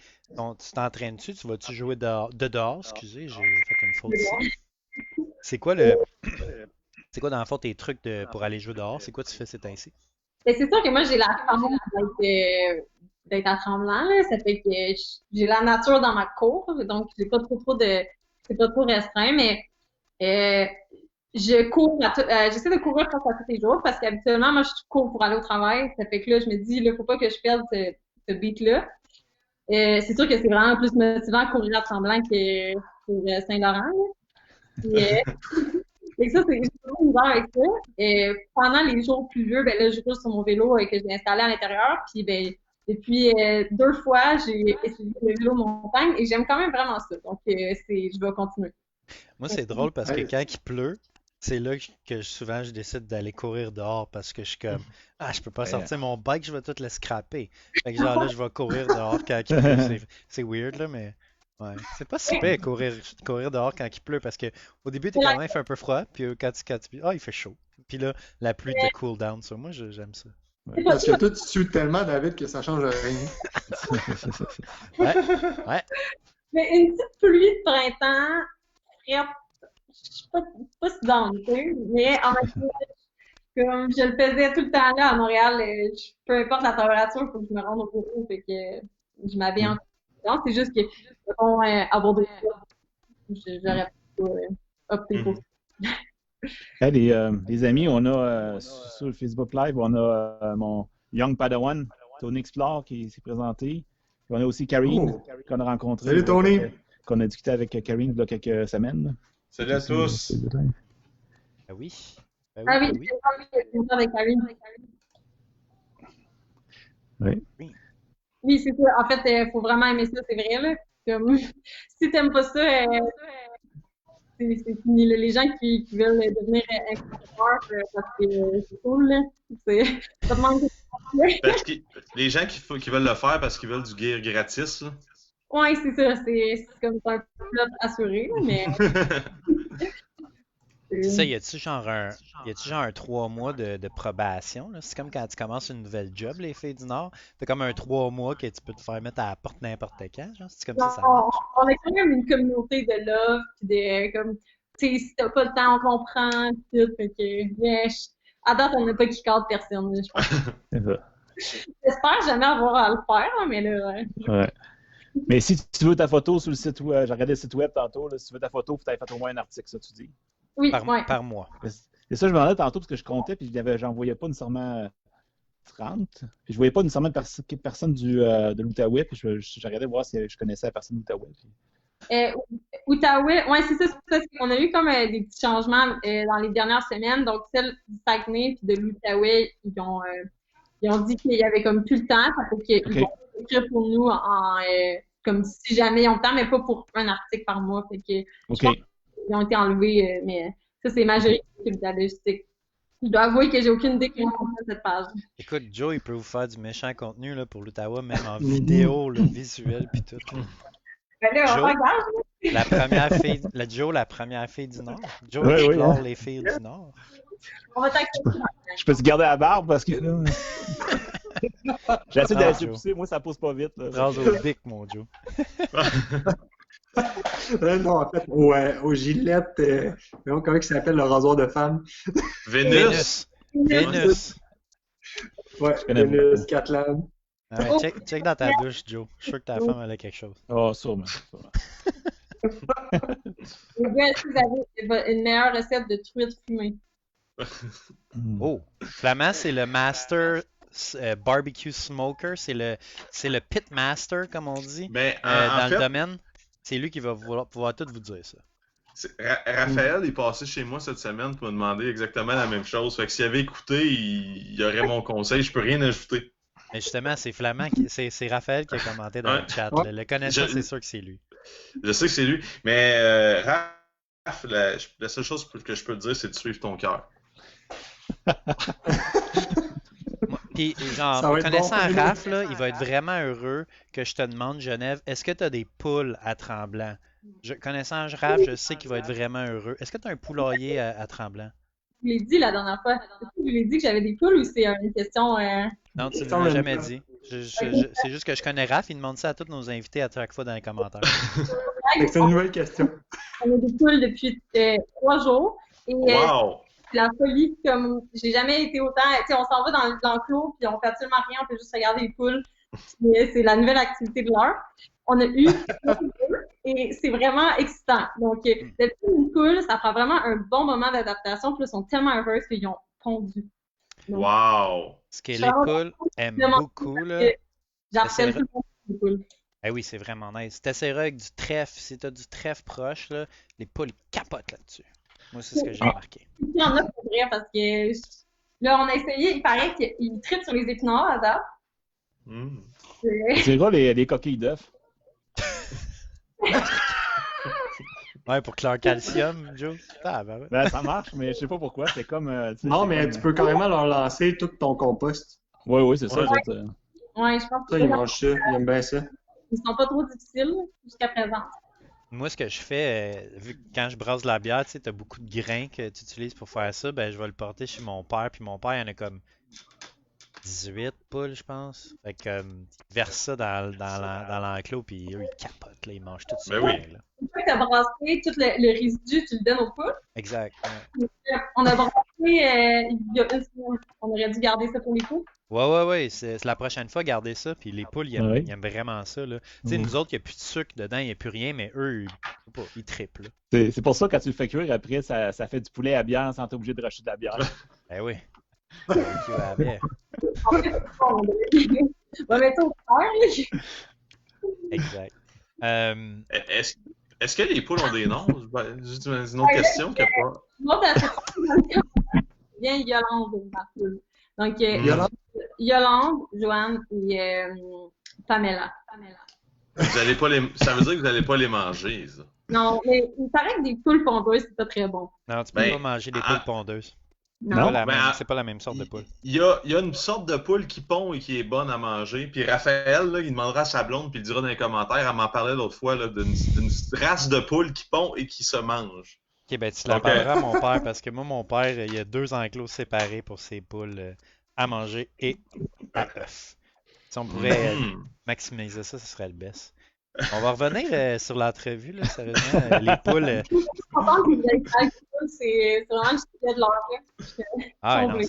t'entraînes-tu? Tu vas-tu jouer dehors? Excusez, j'ai fait une faute ici. C'est quoi dans le fond tes trucs pour aller jouer dehors? C'est quoi tu fais ces temps-ci? Mais c'est sûr que moi, j'ai la chance d'être à Tremblant, là. Ça fait que j'ai la nature dans ma cour, donc j'ai pas trop c'est pas trop restreint, mais euh, je cours j'essaie de courir presque à tous les jours parce qu'habituellement, moi, je cours pour aller au travail. Ça fait que là, je me dis, là, faut pas que je perde ce beat-là. C'est sûr que c'est vraiment plus motivant de courir à Tremblant que pour Saint-Laurent, là. Puis, fait que ça, j'ai toujours misère avec ça. Pendant les jours pluvieux, ben là, je roule sur mon vélo que j'ai installé à l'intérieur. Puis, ben, depuis 2 fois, j'ai essayé le vélo montagne et j'aime quand même vraiment ça. Donc, je vais continuer. Moi, c'est drôle parce que Ouais. quand il pleut, c'est là que souvent je décide d'aller courir dehors parce que je suis comme je peux pas sortir mon bike, je vais tout le scraper. Fait que genre là, je vais courir dehors quand il pleut. C'est weird là, mais ouais. C'est pas si pire courir dehors quand il pleut parce que au début, t'es quand même, il fait un peu froid, puis il fait chaud. Puis là, la pluie te cool down. Ça, moi, j'aime ça. Parce que toi, tu sues tellement, David, que ça change rien. Ouais. Mais une petite pluie de printemps, frette, je suis pas si down, tu sais. Mais en même temps, comme je le faisais tout le temps là à Montréal, peu importe la température, il faut que je me rende au bureau. Fait que je m'habille en conséquence. C'est juste que, mettons, à bord de j'aurais pas opté pour ça. Hey, les amis, on a sur le Facebook Live, on a mon Young Padawan, Tony Explore, qui s'est présenté. Puis on a aussi Karine, Oh. qu'on a rencontré. Salut, Tony. Qu'on a discuté avec Karine il y a quelques semaines. Là. Salut à tous. Ben oui. Ah oui, Ben oui. c'est ça avec Karine. Oui. Oui, c'est ça. En fait, faut vraiment aimer ça, c'est vrai, là. Comme, si t'aimes pas ça, c'est fini, là. Les gens qui veulent devenir influenceurs parce que c'est cool, là. Ça demande Parce que les gens qui veulent le faire parce qu'ils veulent du gear gratis, là. Ouais, c'est ça. C'est comme un plot assuré, là, mais C'est ça, y a-tu genre un 3 mois de probation, là? C'est comme quand tu commences une nouvelle job, les filles du Nord. T'as comme un 3 mois que tu peux te faire mettre à la porte n'importe quand, genre. C'est comme ça on, marche. on a quand même une communauté de love, puis comme, tu sais, si t'as pas le temps, on comprend, puis tout. Fait que, bien, à date, on n'a pas kick out personne, là, je pense. C'est ça. J'espère jamais avoir à le faire, hein, mais là, ouais. Ouais. Mais si tu veux ta photo sur le site web, j'ai regardé le site web tantôt, là, si tu veux ta photo, il faut que tu aies fait au moins un article, ça tu dis. Oui, Par mois. Et ça, je me demandais tantôt parce que je comptais, puis j'en voyais pas nécessairement 30. Puis je voyais pas nécessairement personne de l'Outaouais, puis je regardais voir si je connaissais la personne de l'Outaouais. Outaouais, ouais, c'est ça. On a eu comme des petits changements dans les dernières semaines. Donc, celle du Saguenay puis de l'Outaouais, ils ont dit qu'il y avait comme plus le temps. Ça fait qu'ils vont écrire pour nous comme si jamais ils ont le temps, mais pas pour un article par mois. Fait que je pense qu'ils ont été enlevés, mais ça, c'est majorité logistique. Je dois avouer que j'ai aucune idée comment on fait cette page. Écoute, Joe, il peut vous faire du méchant contenu là, pour l'Ottawa, même en vidéo, là, visuel, puis tout. Ben là, on Joe? regarde. La première fille du Nord. Joe Oui, explore hein. les filles du Nord. On va t'accepter. Je peux te garder la barbe parce que là. J'essaie de Ah, la Joe. pousser, moi ça pousse pas vite. Là. Rase au bic, mon Joe. Non, en fait, au Gillette, comment il s'appelle le rasoir de femme? Vénus. Vénus. Ouais, connais Vénus, Catlan. Ah ouais, check dans ta douche, Joe. Je suis sûr que ta femme elle a quelque chose. Oh, sûrement. Les gars, est-ce que vous avez une meilleure recette de truite fumée? Oh, Flamand, c'est le master Barbecue Smoker. C'est le pitmaster, comme on dit, Mais dans en le fait, domaine. C'est lui qui va pouvoir tout vous dire ça. Raphaël est passé chez moi cette semaine pour me demander exactement la même chose. Fait que s'il avait écouté, il aurait mon conseil. Je peux rien ajouter. Mais justement, c'est Flamand, c'est Raphaël qui a commenté dans Ouais. le chat. Ouais. Le connaissant, Je- c'est sûr que c'est lui. Je sais que c'est lui. Mais Raph, la seule chose que je peux te dire, c'est de suivre ton cœur. Puis, genre, Ça va être connaissant bon pour nous. Raph, là, il va être vraiment heureux que je te demande, Genève, est-ce que tu as des poules à Tremblant? Connaissant Raph, je sais qu'il va être vraiment heureux. Est-ce que tu as un poulailler à Tremblant? Je l'ai dit la dernière fois. Je lui ai dit que j'avais des poules ou c'est une question. Non, tu ne Ça, l'as même jamais pas. dit. C'est juste que je connais Raph, il demande ça à tous nos invités à chaque fois dans les commentaires. Fait que c'est une nouvelle question. On a des poules depuis 3 jours. Et Wow! c'est la folie, comme j'ai jamais été autant. Tu sais, on s'en va dans l'enclos, puis on fait absolument rien, on peut juste regarder les poules. Puis, c'est la nouvelle activité de l'heure. On a eu 3 poules et c'est vraiment excitant. Donc, depuis une poule, ça prend vraiment un bon moment d'adaptation. Puis là, ils sont tellement heureuses qu'ils ont pondu. Donc, Wow! Ce que les poules aiment beaucoup, là. j'harcèle tout le monde sur les poules. Eh oui, c'est vraiment nice. T'essaieras avec du trèfle. Si t'as du trèfle proche, là, les poules ils capotent là-dessus. Moi, c'est ce que j'ai remarqué. Il y en a pour vrai parce que là, on a essayé, il paraît qu'ils trippent sur les épinards à date. Hmm. C'est gros les coquilles d'œufs. Ouais, pour que leur calcium, Joe. Ah, ben ouais. Ben, ça marche, mais je sais pas pourquoi. C'est comme. Tu sais, Non, c'est mais comme- tu peux carrément leur lancer tout ton compost. Oui, c'est ça. Ouais. les autres, Ouais, je pense Ça, que ils mangent ça. Ils aiment bien ça. ils sont pas trop difficiles jusqu'à présent. Moi, ce que je fais, vu que quand je brasse de la bière, tu sais, t'as beaucoup de grains que tu utilises pour faire ça, ben je vais le porter chez mon père, puis mon père, il en a comme 18 poules, je pense. Fait que, il verse ça dans l'enclos, puis eux, ils capotent, là, ils mangent tout ça. Ben oui. Là. Une fois que tu as brassé tout le résidu, tu le donnes aux poules. Exact. Ouais. On a brassé il y a une semaine. On aurait dû garder ça pour les poules. Ouais, c'est la prochaine fois, gardez ça, puis les poules, Ouais. ils aiment vraiment ça, là. Tu sais, Mm. nous autres, il n'y a plus de sucre dedans, il n'y a plus rien, mais eux, je sais pas, ils trippent, là. C'est pour ça que quand tu le fais cuire, après, ça fait du poulet à bière sans être obligé de racheter de la bière. Eh oui. Barbecue à la bière. En fait, on va mettre ça au fer. Exact. Est-ce que les poules ont des noms? Ben, c'est une autre question que pas. L'autre, elle fait partie dans le cadre. Bien Yolande, ma poule. Donc, Yolande? Yolande, Joanne et Pamela. Vous allez pas ça veut dire que vous n'allez pas les manger, ça. Non, mais il paraît que des poules pondeuses, c'est pas très bon. Non, tu peux Ben, pas manger des poules pondeuses. Non. C'est pas la même sorte de poule. Il y a une sorte de poule qui pond et qui est bonne à manger. Puis Raphaël, là, il demandera à sa blonde, puis il dira dans les commentaires, elle m'en parlait l'autre fois, là, d'une race de poule qui pond et qui se mange. Ok, ben tu la parleras à mon père parce que moi, mon père, il y a 2 enclos séparés pour ses poules à manger et à œufs. Si on pourrait maximiser ça, ce serait le best. On va revenir sur l'entrevue, là, sérieusement. Les poules. Je suis contente que vous ayez fait avec ça. C'est vraiment le sujet de l'heure. là. Ah ouais, non, Oui.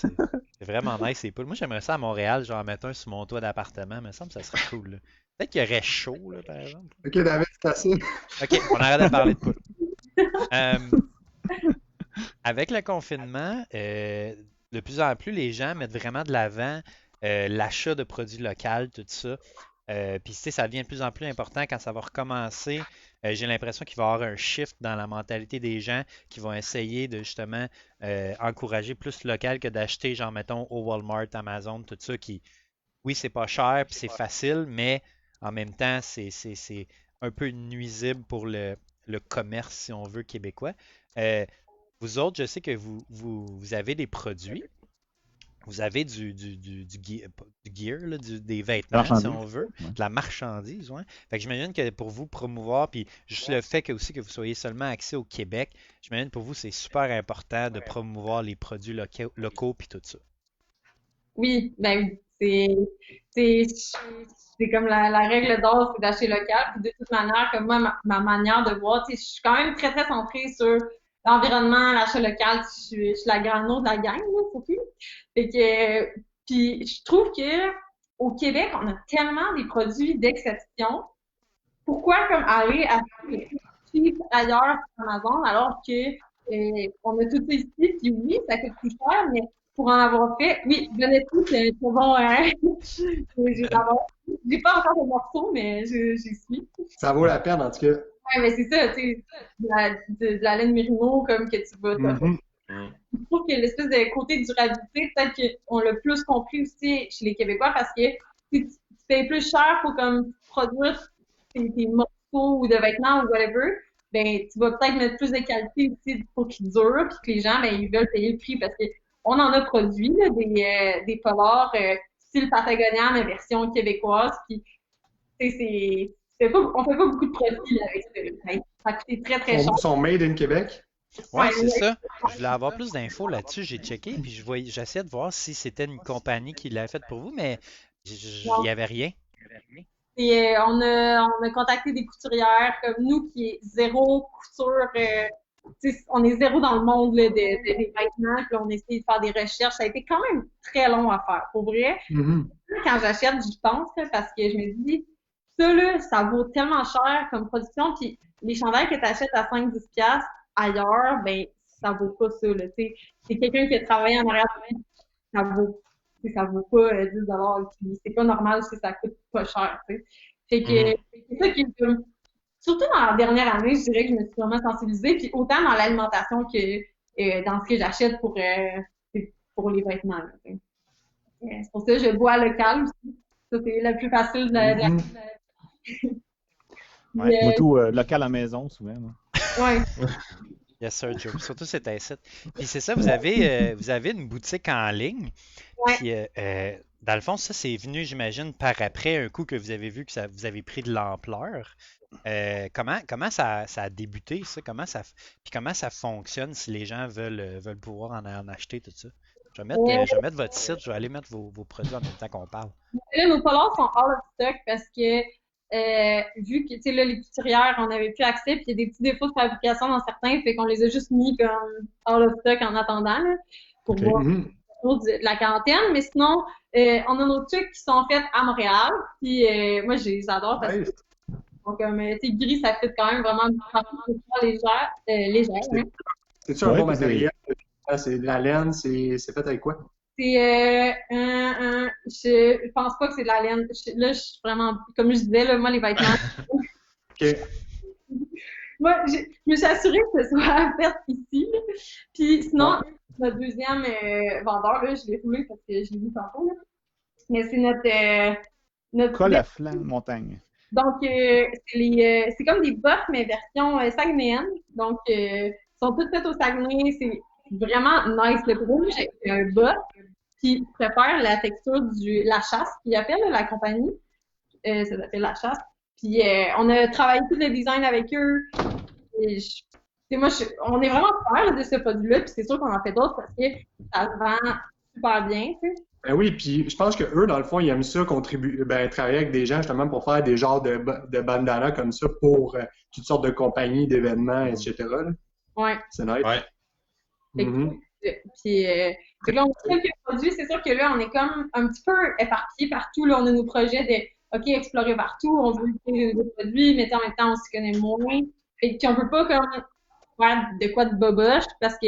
c'est vraiment nice, les poules. Moi, j'aimerais ça à Montréal, genre mettre un sur mon toit d'appartement, mais ça me semble que ça serait cool. Là. Peut-être qu'il y aurait chaud, là, par exemple. Ok, David, c'est assez. Ok, on arrête de parler de poules. Avec le confinement, de plus en plus, les gens mettent vraiment de l'avant l'achat de produits locaux, tout ça. Puis, tu sais, ça devient de plus en plus important quand ça va recommencer. J'ai l'impression qu'il va y avoir un shift dans la mentalité des gens qui vont essayer de justement encourager plus local que d'acheter, genre, mettons, au Walmart, Amazon, tout ça, qui, oui, c'est pas cher, puis c'est facile, mais en même temps, c'est un peu nuisible pour le commerce, si on veut, québécois. Vous autres, je sais que vous avez des produits. Vous avez du gear, là, des vêtements, si on veut, de la marchandise. Ouais. Fait que j'imagine que pour vous promouvoir, puis juste le fait que aussi que vous soyez seulement axé au Québec, j'imagine pour vous c'est super important de promouvoir les produits locaux puis tout ça. Oui, ben c'est comme la règle d'or, c'est d'acheter local. Puis de toute manière, comme moi, ma manière de voir, tu sais, je suis quand même très, très centrée sur l'environnement, l'achat local. Je suis la grano de la gang, là, surtout. Fait que, puis je trouve que au Québec, on a tellement des produits d'exception. Pourquoi comme aller acheter cheap ailleurs sur Amazon alors que on a tout ça ici, puis oui, ça coûte plus cher, mais pour en avoir fait. Oui, Bonnetti, c'est très bon. J'ai pas encore de morceau, mais j'y suis. Ça vaut la peine, en tout cas. Ouais, mais c'est ça, tu sais, de la laine mérino, comme que tu vas. Mhm. Je trouve que l'espèce de côté durabilité, peut-être qu'on l'a plus compris aussi chez les Québécois parce que si tu payes plus cher pour comme produire tes morceaux ou de vêtements ou whatever, ben tu vas peut-être mettre plus de qualité aussi pour qu'ils durent, puis que les gens, ben ils veulent payer le prix parce que on en a produit là, des polars style Patagonia mais version québécoise, puis tu sais, on fait pas beaucoup de profit là, avec ça. Ça coûte très très cher. Sont made in Québec. Ouais, c'est ça. Je voulais avoir plus d'infos là-dessus. J'ai checké, puis j'essayais de voir si c'était une compagnie qui l'avait fait pour vous, mais il n'y avait rien. Et on a contacté des couturières comme nous qui est zéro couture. On est zéro dans le monde là, des vêtements, puis on a essayé de faire des recherches. Ça a été quand même très long à faire. Pour vrai, Mhm. quand j'achète, j'y pense là, parce que je me dis, ça là, ça vaut tellement cher comme production, puis les chandails que tu achètes à 5-10$ ailleurs, ben ça vaut pas ça. Là, t'sais. C'est quelqu'un qui a travaillé en arrière, ça vaut pas 10$, puis c'est pas normal si ça coûte pas cher. T'sais. Fait que c'est ça qui est surtout dans la dernière année, je dirais que je me suis vraiment sensibilisée, puis autant dans l'alimentation que dans ce que j'achète pour les vêtements. Là, c'est pour ça que je bois local aussi. Ça, c'est le plus facile Ouais, moi, tout local à la maison, souvent. Là. Ouais. Yes, sir, Joe. Surtout cet incite. Puis c'est ça, vous avez une boutique en ligne. Ouais. Puis, dans le fond, ça, c'est venu, j'imagine, par après, un coup que vous avez vu que vous avez pris de l'ampleur. Comment ça a débuté, ça? Puis comment ça fonctionne si les gens veulent pouvoir en acheter, tout ça? Je vais mettre votre site, je vais aller mettre vos produits en même temps qu'on parle. Là, nos polars sont out of stock parce que vu que, tu sais, là, les couturières, on n'avait plus accès, puis il y a des petits défauts de fabrication dans certains, fait qu'on les a juste mis comme out of stock en attendant, là, pour voir de la quarantaine. Mais sinon, on a nos trucs qui sont faits à Montréal, puis moi, je les adore parce que donc, tu sais, gris, ça fait quand même vraiment légère. Hein. C'est-tu un bon matériel? C'est de la laine, c'est fait avec quoi? C'est je pense pas que c'est de la laine. Là, je suis vraiment, comme je disais, là, moi, les vêtements. OK. Moi, je me suis assurée que ce soit fait ici. Là. Puis sinon, notre deuxième vendeur, là, je l'ai roulé parce que je l'ai vu tantôt. Là. Mais c'est notre Col à flanc montagne. Donc, c'est comme des bottes, mais version saguenayennes. Donc, sont toutes faites au Saguenay. C'est vraiment nice. Le gros, j'ai un bot qui préfère la texture la chasse, qui appelle la compagnie. Ça s'appelle la chasse. Puis, on a travaillé tout le design avec eux. Et on est vraiment fiers de ce produit-là. Puis, c'est sûr qu'on en fait d'autres parce que ça se vend super bien, tu sais. Ben oui, puis je pense que eux, dans le fond, ils aiment ça, travailler avec des gens justement pour faire des genres de bandanas comme ça pour toutes sortes de compagnies, d'événements, etc. Là. Ouais. C'est nice. Ouais. Puis, là, on a quelques produits. C'est sûr que là, on est comme un petit peu éparpillés partout. Là, on a nos projets de, OK, explorer partout. On veut utiliser des produits, mais en même temps, on s'y connaît moins. Et puis, on peut pas comme faire de quoi de boboche parce que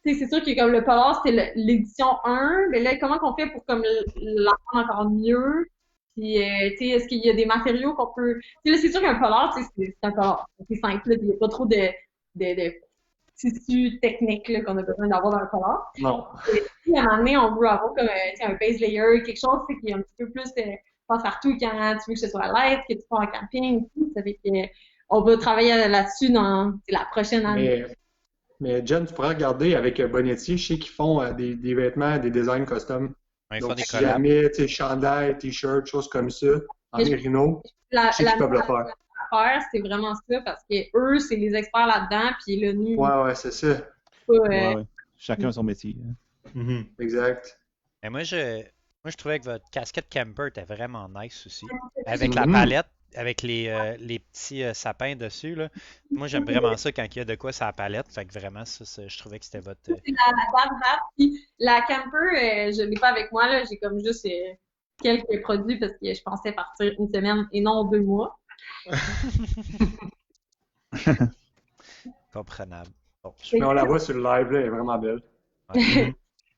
c'est sûr que comme le polar, c'est l'édition 1, mais là, comment qu'on fait pour comme l'apprendre encore mieux? Puis, est-ce qu'il y a des matériaux qu'on peut... Là, c'est sûr qu'un polar, c'est un polar. C'est simple, il n'y a pas trop de tissu technique qu'on a besoin d'avoir dans le polar. Non. Et puis, à un moment donné, on veut avoir comme un base layer, quelque chose qui est un petit peu plus passe-partout quand tu veux que ce soit light, que tu pars en camping et tout. Ça fait qu'on va travailler là-dessus dans la prochaine année. Mais Jen, tu pourrais regarder avec Bonnetti, je sais qu'ils font des vêtements, des designs custom. Ouais, donc, si jamais, tu sais, chandail, t-shirt, choses comme ça, en mérino, je sais qu'ils peuvent le faire. C'est vraiment ça, parce que eux, c'est les experts là-dedans, puis là, nous... Ouais, c'est ça. Ouais. Chacun son métier. Hein. Exact. Et moi, je trouvais que votre casquette camper était vraiment nice aussi. Avec la palette, avec les petits sapins dessus. Là. Moi, j'aime vraiment ça quand il y a de quoi sur la palette. Fait que vraiment, ça, je trouvais que c'était votre... C'est la base. Puis la camper, je l'ai pas avec moi. Là. J'ai comme juste quelques produits parce que je pensais partir une semaine et non 2 mois. Comprenable. Bon, mais on la voit sur le live, là, elle est vraiment belle. Ouais.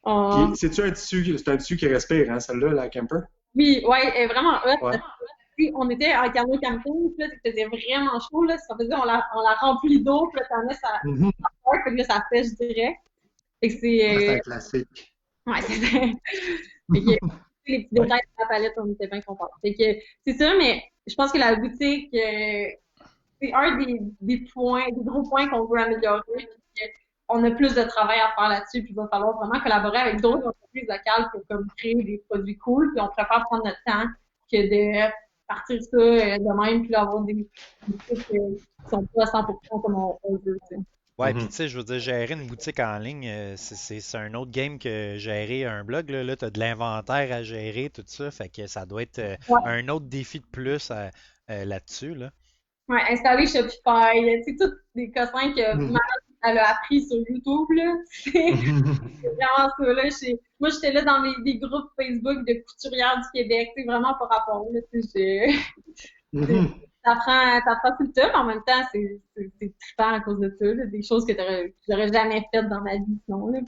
On- Puis, c'est-tu c'est un tissu qui respire, hein, celle-là, la camper? Oui, ouais, elle est vraiment hot. Ouais. Puis, on était en canot camping, puis là, ça faisait vraiment chaud, là. Ça faisait, on la remplit d'eau, puis là, ça met ça, Mhm. puis là, ça sèche direct. Fait que C'est c'est, un classique. ouais, c'est ça. Fait que, les petits détails de la palette, on était bien contents. Fait que, c'est ça, mais je pense que la boutique, c'est un des gros points qu'on veut améliorer, puis on a plus de travail à faire là-dessus, puis il va falloir vraiment collaborer avec d'autres entreprises locales pour comme créer des produits cool, puis on préfère prendre notre temps que de partir ça de même, puis avoir des trucs qui sont pas à 100% comme on veut, tu sais. Ouais, Mhm. puis tu sais, je veux dire, gérer une boutique en ligne, c'est un autre game que gérer un blog. Là, tu as de l'inventaire à gérer, tout ça. Fait que ça doit être Ouais, un autre défi de plus là-dessus, là. ouais, installer Shopify, tu sais, tous des cossins que Mhm. elle a appris sur YouTube, là. C'est vraiment ça, là. Moi, j'étais là dans des groupes Facebook de couturières du Québec, c'est vraiment par rapport, là, tu sais, Mhm. t'apprends tout le temps, mais en même temps, c'est trippant à cause de ça, là, des choses que j'aurais jamais faites dans ma vie, sinon, là.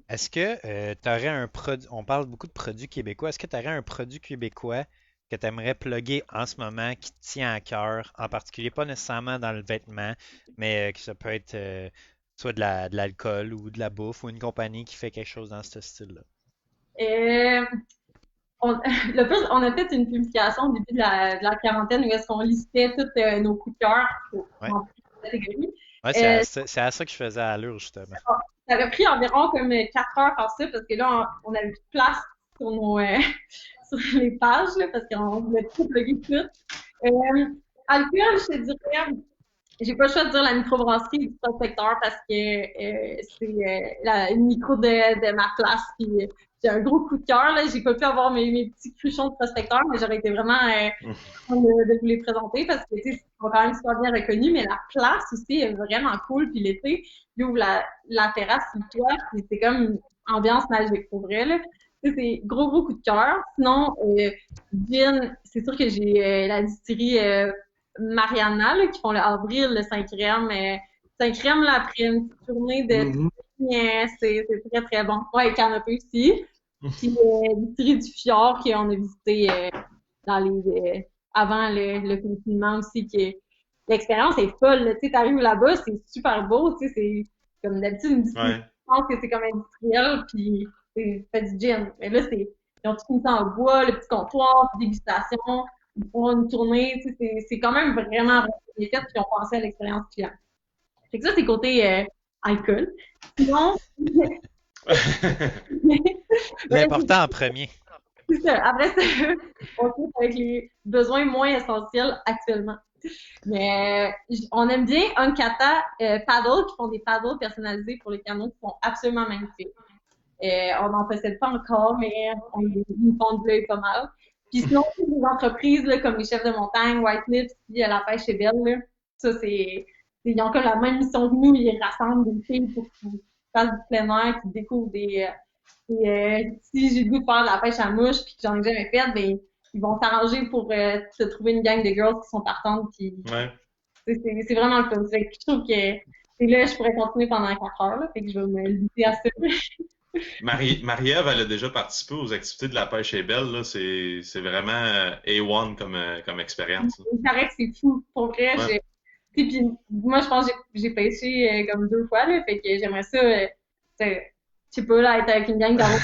Est-ce que tu aurais un produit, on parle beaucoup de produits québécois, est-ce que tu aurais un produit québécois que tu aimerais plugger en ce moment qui te tient à cœur, en particulier, pas nécessairement dans le vêtement, mais que ça peut être soit de l'alcool ou de la bouffe ou une compagnie qui fait quelque chose dans ce style-là? Euh, le plus, on a fait une publication au début de la quarantaine où est-ce qu'on listait tous nos coups de cœur Ouais, en plusieurs catégories. ouais, Euh, c'est à ça que je faisais allure, justement. Ça avait pris environ comme 4 heures faire ça parce que là, on avait plus de place sur sur les pages là, parce qu'on voulait tout plugger tout. Alcool, je te dirais, j'ai pas le choix de dire la microbrasserie du prospecteur parce que c'est une micro de ma place. Puis j'ai un gros coup de cœur. Là. J'ai pas pu avoir mes petits cruchons de prospecteur, mais j'aurais été vraiment contente de vous les présenter parce que tu sais, ils sont quand même super bien reconnus. Mais la place aussi est vraiment cool. Puis l'été, il ouvre la terrasse sur le toit. Puis c'est comme une ambiance magique pour vrai. Là. Tu sais, c'est gros coup de cœur. Sinon, gin, c'est sûr que j'ai la distillerie Mariana, là, qui font le avril, le 5e. 5e, là, après une petite journée de Mhm. c'est très, très bon. Ouais, canopé aussi. Puis, l'Hysterie du Fjord qu'on a visité dans avant le confinement aussi. L'expérience est folle. Là. Tu sais, t'arrives là-bas, c'est super beau. Tu sais, c'est comme d'habitude une distillerie. Ouais. Je pense que c'est comme industriel, puis c'est fait du gin. Mais là, ils ont tout mis ça en bois, le petit comptoir, puis dégustation. Ils font une tournée. Tu sais, c'est quand même vraiment bien fait, puis ils ont pensé à l'expérience client. Fait que ça, c'est côté alcool. Sinon, ben, L'important en premier. c'est ça. Après ça, on coupe avec les besoins moins essentiels actuellement. Mais on aime bien Unkata Paddle, qui font des paddles personnalisés pour les canots, qui sont absolument magnifiques. On n'en possède pas encore, mais on nous font de l'œil pas mal. Puis sinon, des entreprises là, comme les chefs de montagne, White Lips, puis la pêche est belle, là, ça, ils ont comme la même mission que nous, ils rassemblent des filles pour qu'ils fassent du plein air, qu'ils découvrent si j'ai le goût de faire de la pêche à mouche puis que j'en ai jamais fait, ben ils vont s'arranger pour se trouver une gang de girls qui sont partantes puis Ouais. c'est vraiment le fun. Fait que je trouve que c'est là je pourrais continuer pendant 4 heures là, fait que je vais me limiter à ça. Marie-Ève, elle a déjà participé aux activités de la pêche et belle. Là. C'est vraiment A1 comme expérience. Là. Il paraît que c'est fou. Pour vrai, Ouais. puis moi je pense que j'ai pêché comme 2 fois là, fait que j'aimerais ça je sais pas là être avec une gang d'amour.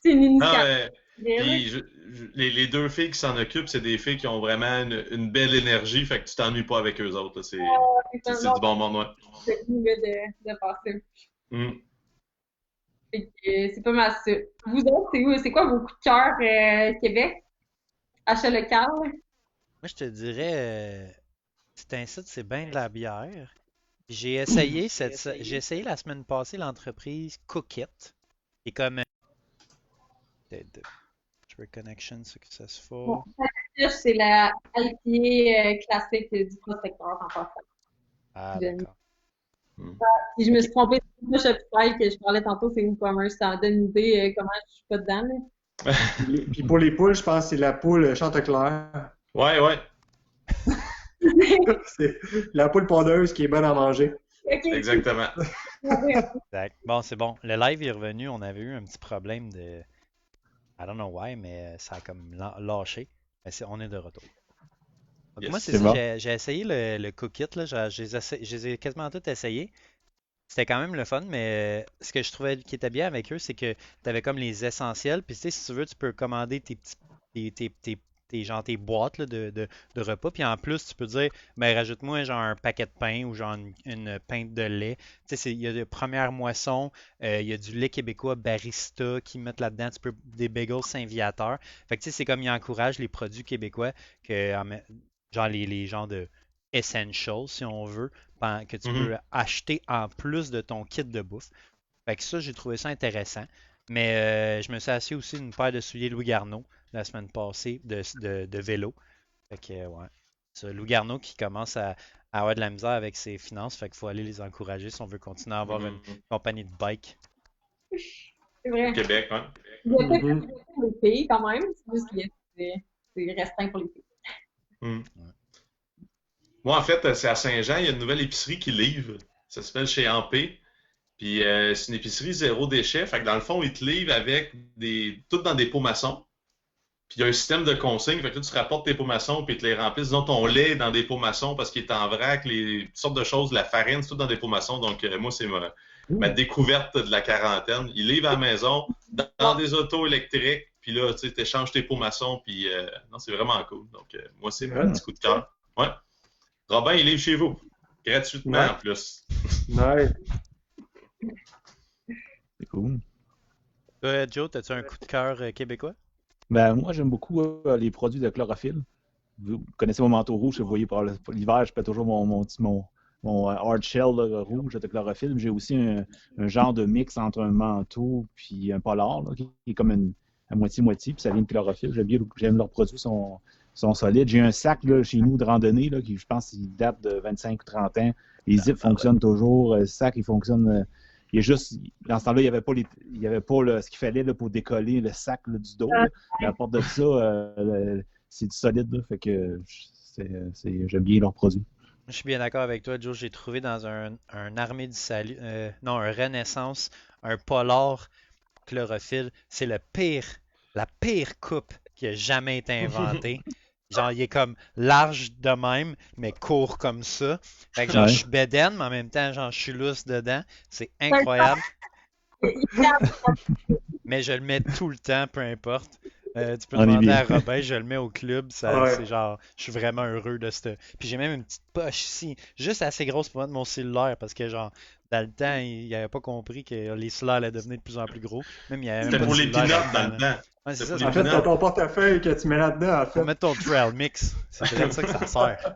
C'est une Ah, initiative. puis les deux filles qui s'en occupent, c'est des filles qui ont vraiment une belle énergie, fait que tu t'ennuies pas avec eux autres. Là. C'est du bon monde, ouais. C'est le mieux de passer. Mm. Fait que, c'est pas mal ça. Vous autres, c'est où? C'est quoi vos coups de cœur Québec? Achat local? Moi, je te dirais, c'est un site, c'est bien de la bière. J'ai essayé la semaine passée l'entreprise Cookit, qui est comme de Connection Successful. Bon, c'est la IPA classique du prospecteur en passant. Ah, J'aime. d'accord. Si je me Ok. suis trompée, c'est pas Shopify que je parlais tantôt, c'est e-commerce. Ça en donne une idée comment je suis pas dedans. Là. Puis pour les poules, je pense que c'est la poule Chanteclair. Ouais, ouais. C'est la poule pondeuse qui est bonne à manger. Ok. Exactement. Exact. Bon, c'est bon. Le live est revenu. On avait eu un petit problème de. I don't know why, mais ça a comme lâché. Mais on est de retour. Donc, moi, Yes. c'est C'est ça. bon. J'ai essayé le Cookit. Là. Je les ai quasiment tous essayés. C'était quand même le fun, mais ce que je trouvais qui était bien avec eux, c'est que tu avais comme les essentiels. Puis, tu sais, si tu veux, tu peux commander genre tes boîtes là, de repas. Puis en plus, tu peux dire, ben rajoute-moi genre un paquet de pain ou genre une pinte de lait. Tu sais, il y a de première moisson, il y a du lait québécois barista qui mettent là-dedans. Tu peux des bagels Saint-Viateur. Fait que tu sais, c'est comme ils encouragent les produits québécois que genre les genres de essentials, si on veut, que tu Mhm. peux acheter en plus de ton kit de bouffe. Fait que ça, j'ai trouvé ça intéressant. Mais je me suis assis aussi une paire de souliers Louis Garneau la semaine passée de vélo. Fait que, ouais. Ça, Louis Garneau qui commence à avoir de la misère avec ses finances. Fait qu'il faut aller les encourager si on veut continuer à avoir une Mhm. compagnie de bike. C'est Au vrai. Québec, ouais. Il y a peut-être Mhm. pour les filles quand même. C'est juste que c'est restreint pour les filles. Mhm. Ouais. Moi, en fait, c'est à Saint-Jean, il y a une nouvelle épicerie qui livre. Ça s'appelle chez Ampé. Puis c'est une épicerie zéro déchet. Fait que dans le fond, ils te livrent avec tout dans des pots maçons. Puis il y a un système de consigne. Fait que là, tu rapportes tes pots maçons puis ils te les remplissent. Disons ton lait dans des pots maçons parce qu'il est en vrac, toutes sortes de choses, la farine, c'est tout dans des pots maçons. Donc moi, c'est ma découverte de la quarantaine. Ils livrent à la maison dans des autos électriques. Puis là, tu échanges tes pots maçons. Puis non, c'est vraiment cool. Donc moi, c'est mon Ouais. petit coup de cœur. Ouais. Robin, il livre chez vous. Gratuitement Ouais. en plus. Ouais. C'est cool. Toi, Joe, as-tu un coup de cœur québécois? Ben, moi, j'aime beaucoup les produits de chlorophylle. Vous connaissez mon manteau rouge, vous voyez par l'hiver, je pète toujours mon hard shell là, rouge de chlorophylle. J'ai aussi un genre de mix entre un manteau puis un polar là, qui est comme à moitié-moitié, puis ça vient de chlorophylle. J'aime leurs produits, sont solides. J'ai un sac là, chez nous de randonnée là, qui, je pense, il date de 25 ou 30 ans. Les zips fonctionnent toujours. Le sac, il fonctionne. Il est juste, dans ce temps-là, il n'y avait pas ce qu'il fallait là, pour décoller le sac là, du dos. Là. Mais à part de ça, c'est du solide. Là, fait que j'aime bien leurs produits. Je suis bien d'accord avec toi, Joe. J'ai trouvé dans un Armée du Salut, non, un Renaissance, un Polar chlorophylle. C'est la pire coupe qui a jamais été inventée. Genre, il est comme large de même, mais court comme ça. Fait que genre, je Ouais. suis bédaine, mais en même temps, genre, je suis lousse dedans. C'est incroyable. Mais je le mets tout le temps, peu importe. Tu peux On est demander bien. à Robin, je le mets au club, Ouais. c'est genre, je suis vraiment heureux de ce. Puis j'ai même une petite poche ici, juste assez grosse pour mettre mon cellulaire, parce que genre, dans le temps, il avait pas compris que les cellulaires allaient devenir de plus en plus gros. Même il n'y avait même C'était pas de pour les cellulaire pinottes dans dans le le temps. temps. Ouais, c'est C'était ça, pour c'est les En fait, t'as pinottes. ton portefeuille que tu mets là-dedans, en pour fait. mettre ton trail mix. C'est peut-être ça que ça sert.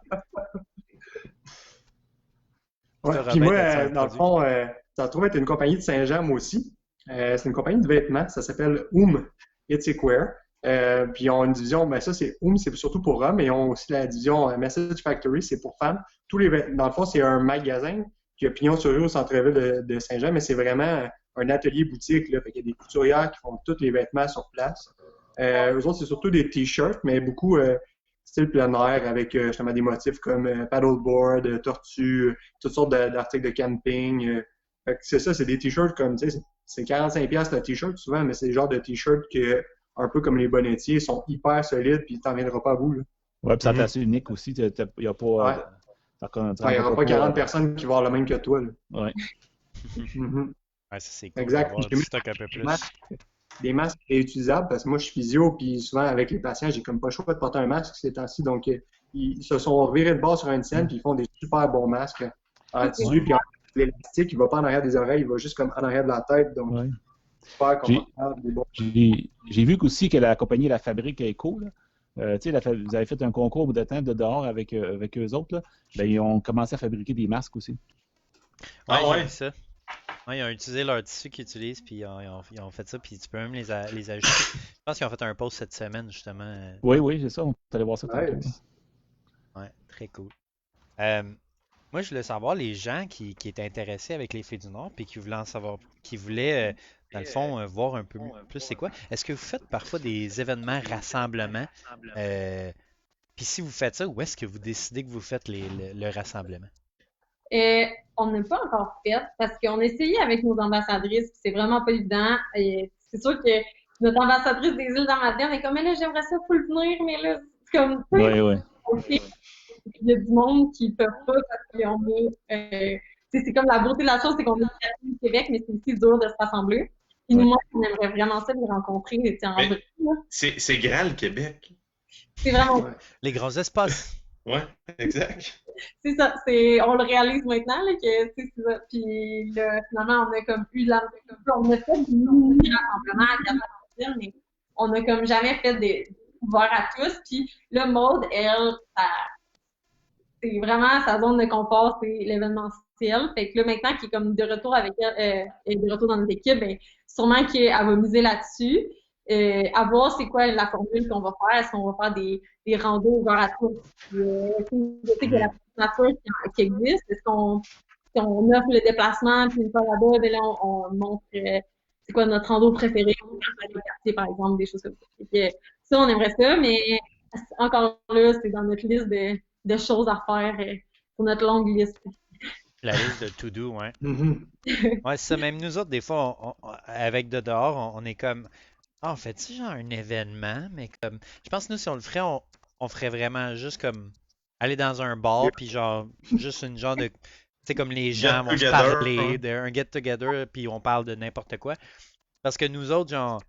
Puis Ouais. toi, Puis Robin, moi, t'as-tu un dans le produit? fond, ça se trouve être une compagnie de Saint-Jean, moi aussi. C'est une compagnie de vêtements. Ça s'appelle It's Wear. Puis ils ont une division, ben ça, c'est c'est surtout pour hommes, mais ils ont aussi la division Message Factory, c'est pour femmes. Dans le fond, c'est un magasin qui a pignon sur rue au centre-ville de Saint-Jean, mais c'est vraiment un atelier boutique. Là. Fait qu'il y a des couturières qui font tous les vêtements sur place. Eux autres, c'est surtout des t-shirts, mais beaucoup style plein air avec justement des motifs comme paddleboard, tortue, toutes sortes d'articles de camping. Fait que c'est ça, c'est des t-shirts comme, tu sais, c'est 45$ le t-shirt souvent, mais c'est le genre de t-shirt que, un peu comme les bonnetiers, sont hyper solides puis t'en viendras pas à bout. Là. Ouais, puis ça Mhm. assez unique aussi. Il n'y a pas. Ouais. Il n'y aura pas 40 40 personnes qui vont avoir le même que toi. Là. Ouais. Mhm. Ouais, ça c'est cool Exact. d'avoir J'ai du mis stock un peu des plus. masques, des masques réutilisables parce que moi, je suis physio, puis souvent, avec les patients, j'ai comme pas le choix de porter un masque ces temps-ci. Donc, ils se sont revirés de bord sur une scène, puis ils font des super bons masques en tissu, puis en l'élastique, il va pas en arrière des oreilles, il va juste comme en arrière de la tête. Donc, Ouais. super J'ai confortable, des bons. j'ai vu aussi que la compagnie La Fabrique Eco, là, tu sais, vous avez fait un concours de temps de dehors avec eux autres. Là. Ben, ils ont commencé à fabriquer des masques aussi. Ouais, Ah j'ai ouais? vu ça. Ouais, ils ont utilisé leur tissu qu'ils utilisent, puis ils ont fait ça, puis tu peux même les ajouter. Je pense qu'ils ont fait un post cette semaine, justement. Oui, c'est ça. On peut aller voir ça tantôt. Nice. Ouais, très cool. Euh, Moi, je voulais savoir les gens qui étaient intéressés avec les Fées du Nord, puis qui voulaient en savoir, qui voulaient, dans le fond, voir un peu plus c'est quoi. Est-ce que vous faites parfois des événements, rassemblements? Puis si vous faites ça, où est-ce que vous décidez que vous faites le rassemblement? on n'a pas encore fait parce qu'on a essayé avec nos ambassadrices, puis c'est vraiment pas évident. Et c'est sûr que notre ambassadrice des îles d'Amadeline est comme, mais là, j'aimerais ça full venir, mais là, c'est comme, Ouais. il y a du monde qui ne peut pas parce qu'on est, c'est comme la beauté de la chose, c'est qu'on est au Québec, mais c'est aussi dur de se rassembler. Puis nous, moi, on aimerait vraiment ça de les rencontrer, en vrai. C'est grand, le Québec. C'est vraiment. Les grands espaces. Ouais, exact. C'est ça, on le réalise maintenant, là, que c'est ça. Puis là, finalement, on a comme eu on a fait des mini-rassemblements à 4 mais on a comme jamais fait des ouverts à tous. Puis là, Maude, elle, c'est vraiment sa zone de confort, c'est l'événementiel. Fait que là, maintenant, qui est comme de retour avec elle, et de retour dans notre équipe, ben, sûrement qu'elle va miser là-dessus. À voir c'est quoi la formule qu'on va faire. Est-ce qu'on va faire des randos ouverts à tous? Je sais qu'il y a la nature qui existe. Est-ce qu'on offre le déplacement, puis une fois là-bas, ben là, on montre c'est quoi notre rando préféré, les quartiers, par exemple, des choses comme ça. Fait que, ça, on aimerait ça, mais encore là, c'est dans notre liste de choses à faire pour notre longue liste. La liste de to-do, ouais. Mhm. Ouais, c'est ça. Même nous autres, des fois, avec de dehors, on est comme, ah, on fait-tu genre un événement? Mais comme, je pense que nous, si on le ferait, on ferait vraiment juste comme aller dans un bar, puis genre, juste une genre de, tu sais, comme les gens vont se Get-together, parler, hein. un get-together, puis on parle de n'importe quoi. Parce que nous autres, genre,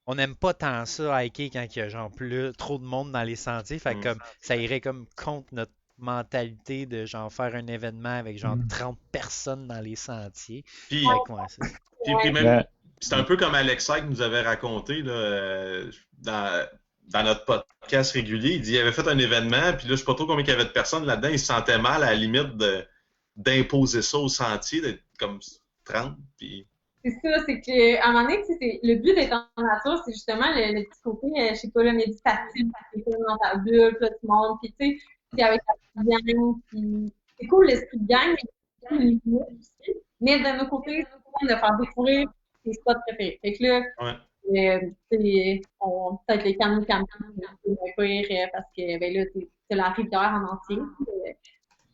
on n'aime pas tant ça, hiker, quand il y a genre trop de monde dans les sentiers. Fait que comme, ça irait comme contre notre mentalité de genre faire un événement avec genre 30 personnes dans les sentiers. Puis, Fait que, ouais, c'est ça. puis même, Ben, c'est un peu comme Alexa qui nous avait raconté là, dans notre podcast régulier. Il dit qu'il avait fait un événement, puis là, je sais pas trop combien il y avait de personnes là-dedans. Il se sentait mal à la limite d'imposer ça au sentier, d'être comme 30. Puis... C'est ça, c'est qu'à un moment donné, le but d'être en nature, c'est justement le petit côté, je sais pas, le méditatif, c'est comme dans ta bulle, puis là, tu montes, puis tu sais, c'est avec ta petite gang, puis c'est cool l'esprit de gang, mais c'est cool les limites aussi. Mais d'un autre côté, c'est cool de faire découvrir tes spots préférés. Fait que là, peut-être les canots camping, c'est moins pire parce que ben là, c'est la rivière en entier.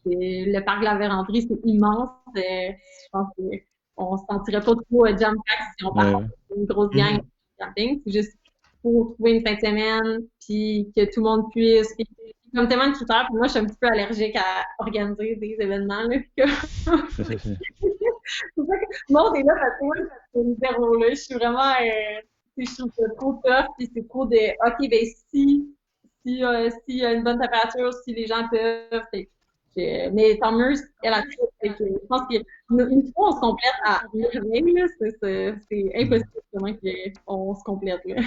Le parc de la Vérandrie, c'est immense. Je pense qu'on se sentirait pas trop jam-pack si on part une grosse gang de camping. C'est juste pour trouver une fin de semaine, puis que tout le monde puisse. Puis, comme tellement de critères, puis moi, je suis un petit peu allergique à organiser des événements. Là, c'est pour ça que Maud est là parce que moi, c'est zéro. Là. Je suis vraiment... je trouve ça trop tough, puis c'est trop de... OK, ben s'il y a une bonne température, si les gens peuvent... mais tant mieux, elle a tout. Je pense qu'une fois on se complète à rien, c'est impossible qu'on se complète. Là.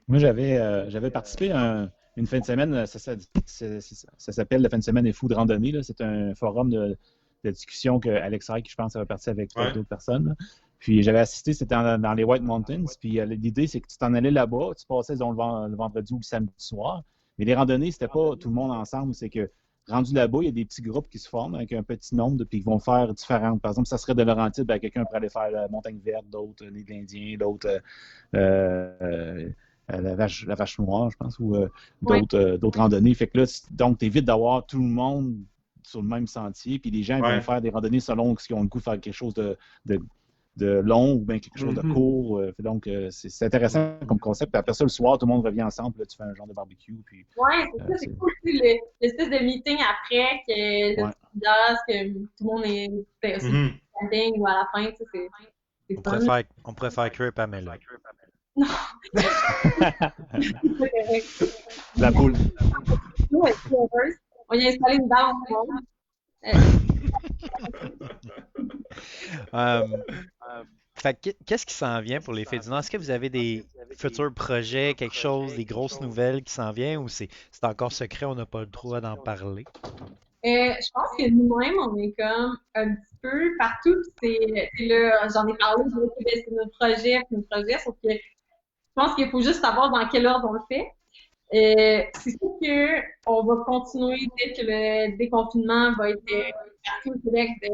Moi, j'avais participé à une fin de semaine, ça s'appelle la fin de semaine des fous de randonnée. Là. C'est un forum de discussion que Alex Ike, je pense, avait parti avec d'autres personnes. Là. Puis j'avais assisté, c'était dans les White Mountains. Puis l'idée, c'est que tu t'en allais là-bas, tu passais disons, le vendredi ou le samedi soir. Mais les randonnées, c'était pas tout le monde ensemble, c'est que rendu là-bas, il y a des petits groupes qui se forment avec un petit nombre, puis qui vont faire différentes. Par exemple, ça serait de Laurentides, ben, quelqu'un pourrait aller faire la Montagne Verte, d'autres l'île de l'Indien, d'autres la vache noire, je pense, ou d'autres randonnées. Fait que là, donc, tu évites d'avoir tout le monde sur le même sentier, puis les gens vont faire des randonnées selon ce qu'ils ont le goût de faire quelque chose de long ou bien quelque chose de court. Donc, c'est intéressant comme concept. Puis après ça, le soir, tout le monde revient ensemble. Là, tu fais un genre de barbecue. Puis, c'est ça. C'est cool aussi l'espèce de meeting après que que tout le monde est aussi camping ou à la fin. C'est on préfère cuire Pamela. Non. La poule. Nous, on y a installé une dalle en qu'est-ce qui s'en vient pour les Fées du Nord? Est-ce que vous avez des futurs projets, quelque chose, des grosses nouvelles qui s'en viennent ou c'est encore secret, on n'a pas le droit d'en parler? Je pense que nous-mêmes, on est comme un petit peu partout. Là, j'en ai parlé, c'est notre projet, sauf que je pense qu'il faut juste savoir dans quel ordre on le fait. C'est sûr qu'on va continuer dès que le déconfinement va être parti au Québec de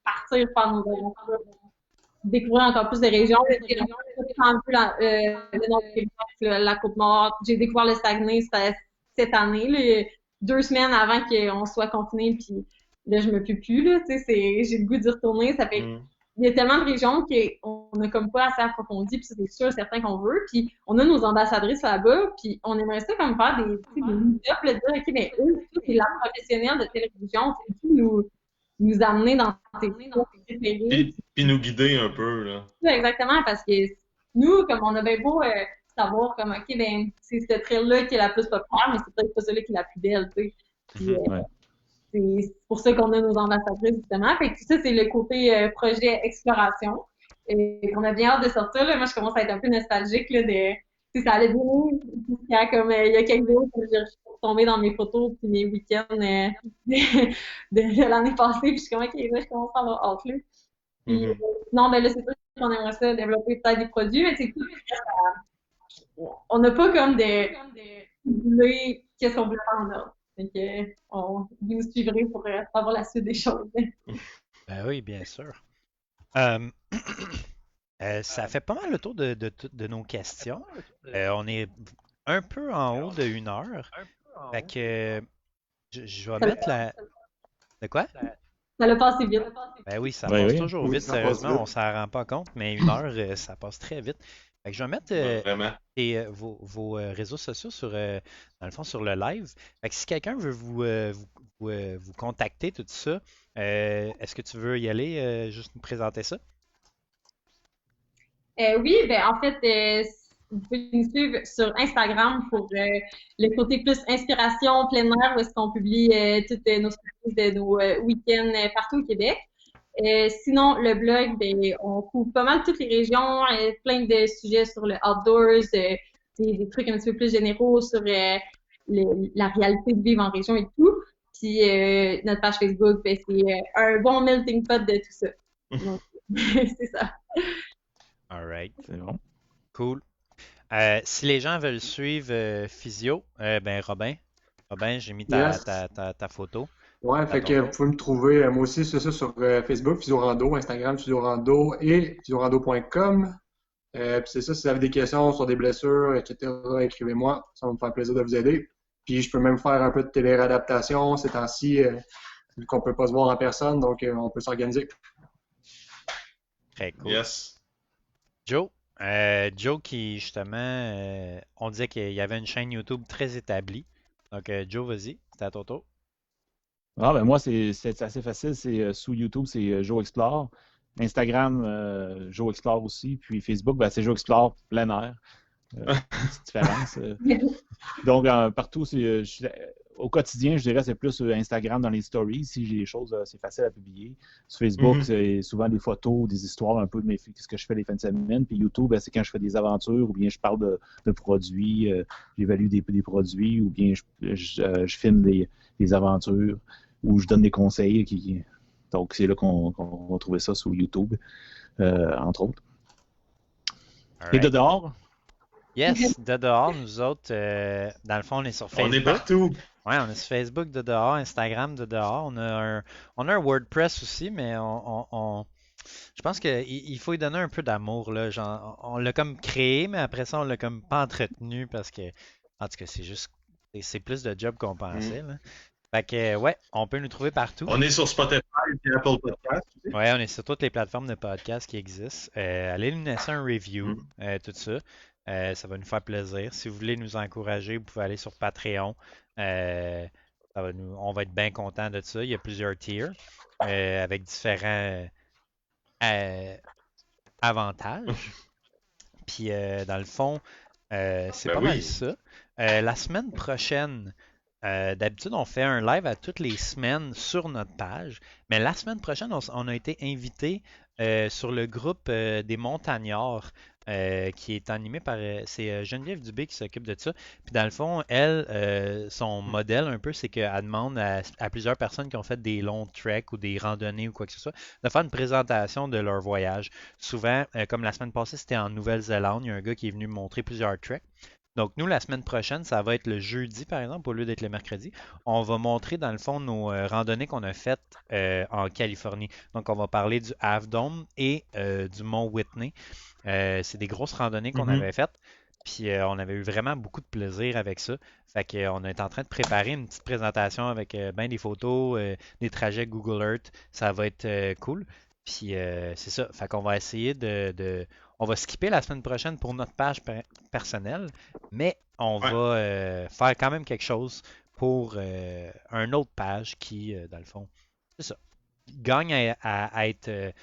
partir faire nos aventures, découvrir encore plus de régions. Un peu le Nord-Québec, la Côte-Nord. J'ai découvert le Saguenay cette année, 2 semaines avant qu'on soit confiné. Puis là, je me peux plus, là, tu sais, j'ai le goût d'y retourner. Ça fait Mm. il y a tellement de régions qu'on n'a comme pas assez approfondi, puis ça, c'est sûr, certain qu'on veut. Puis on a nos ambassadrices là-bas, puis on aimerait ça comme faire des meet-ups, là, de dire, OK, mais eux, c'est la professionnelle de telle région, c'est qui nous amener dans tes préférés. Puis nous guider un peu, là. Oui, exactement, parce que nous, comme on a bien beau savoir comme, OK, ben, c'est cette trail-là qui est la plus populaire, mais c'est peut-être pas celle-là qui est la plus belle, tu sais. Puis, Ouais. c'est pour ça qu'on a nos ambassadrices, justement. Fait que ça, c'est le côté projet exploration. Et on a bien hâte de sortir, là. Moi, je commence à être un peu nostalgique, là, de, tu sais, ça allait bien, il y a quelques jours, je suis tombée dans mes photos puis mes week-ends de l'année passée, puis je suis comme, OK, là, je commence à avoir hâte, là. Puis, non, ben là, c'est sûr qu'on aimerait ça développer peut-être des produits, mais c'est tout. On n'a pas comme des qu'est-ce qu'on voulait faire en ordre. Donc, vous nous suivrez pour savoir la suite des choses. Ben oui, bien sûr. Ça fait pas mal le tour de nos questions. On est un peu en haut de 1 heure. Fait que je vais mettre la. De quoi? Ça l'a passé vite. Ben oui, ça Oui, passe oui. toujours Oui, vite, ça passe sérieusement, vite. on s'en rend pas compte, mais 1 heure, ça passe très vite. Fait que je vais mettre Vraiment. vos réseaux sociaux dans le fond, sur le live. Fait que si quelqu'un veut vous contacter, tout ça, est-ce que tu veux y aller, juste nous présenter ça? Oui, ben en fait, vous pouvez nous suivre sur Instagram pour le côté plus inspiration plein air, où est-ce qu'on publie toutes nos stories de nos week-ends partout au Québec. Sinon, le blog, ben, on couvre pas mal toutes les régions, plein de sujets sur le outdoors, des trucs un petit peu plus généraux sur la réalité de vivre en région et tout. Puis notre page Facebook, ben, c'est un bon melting pot de tout ça. Donc, c'est ça. All right, C'est bon. cool. Si les gens veulent suivre Physio, ben Robin, j'ai mis Yes. ta photo. Ouais, fait que vous pouvez me trouver, moi aussi, c'est ça, sur Facebook, Physiorando, Instagram, Physiorando et physiorando.com. Puis c'est ça, si vous avez des questions sur des blessures, etc., écrivez-moi, ça va me faire plaisir de vous aider. Puis je peux même faire un peu de télé-réadaptation ces temps-ci, vu qu'on peut pas se voir en personne, donc on peut s'organiser. Très cool. Yes. Joe, Joe qui justement, on disait qu'il y avait une chaîne YouTube très établie. Donc Joe, vas-y, c'est à ton tour. Ah, ben moi, c'est assez facile. C'est sous YouTube, c'est Joe Explore. Instagram, Joe Explore aussi. Puis Facebook, ben, c'est Joe Explore plein air. Petite différence. Donc, partout, au quotidien, je dirais, c'est plus Instagram dans les stories. Si j'ai des choses, c'est facile à publier. Sur Facebook, c'est souvent des photos, des histoires un peu de ce que je fais les fins de semaine. Puis YouTube, ben, c'est quand je fais des aventures ou bien je parle de produits, j'évalue des produits ou bien je filme des aventures ou je donne des conseils. Donc, c'est là qu'on va trouver ça sur YouTube, entre autres. All Et de right. dehors? Yes, de dehors, nous autres, dans le fond, on est sur Facebook. On est partout. Ouais, on est sur Facebook de dehors, Instagram de dehors. On a un WordPress aussi, mais je pense qu'il faut y donner un peu d'amour, là. Genre, on l'a comme créé, mais après ça, on l'a comme pas entretenu parce que, en tout cas, c'est plus de job qu'on pensait, là. Fait que, ouais, on peut nous trouver partout. On est sur Spotify et Apple Podcast aussi. Ouais, on est sur toutes les plateformes de podcast qui existent. Allez nous laisser un review, tout ça. Ça va nous faire plaisir. Si vous voulez nous encourager, vous pouvez aller sur Patreon. On va être bien content de ça. Il y a plusieurs tiers avec différents avantages. Puis dans le fond, c'est pas mal ça. La semaine prochaine, d'habitude, on fait un live à toutes les semaines sur notre page. Mais la semaine prochaine, on a été invité sur le groupe des montagnards qui est animé par c'est Geneviève Dubé qui s'occupe de ça. Puis dans le fond, elle, son modèle un peu, c'est qu'elle demande à plusieurs personnes qui ont fait des longs treks ou des randonnées ou quoi que ce soit, de faire une présentation de leur voyage. Souvent, comme la semaine passée, c'était en Nouvelle-Zélande, il y a un gars qui est venu me montrer plusieurs treks. Donc, nous, la semaine prochaine, ça va être le jeudi, par exemple, au lieu d'être le mercredi. On va montrer, dans le fond, nos randonnées qu'on a faites en Californie. Donc, on va parler du Half Dome et du Mont Whitney. C'est des grosses randonnées qu'on avait faites. Puis on avait eu vraiment beaucoup de plaisir avec ça. Fait qu'on est en train de préparer une petite présentation avec ben des photos, des trajets Google Earth. Ça va être cool. Puis c'est ça. Fait qu'on va essayer on va skipper la semaine prochaine pour notre page personnelle, mais on Ouais. va faire quand même quelque chose pour une autre page qui, dans le fond, c'est ça, gagne à être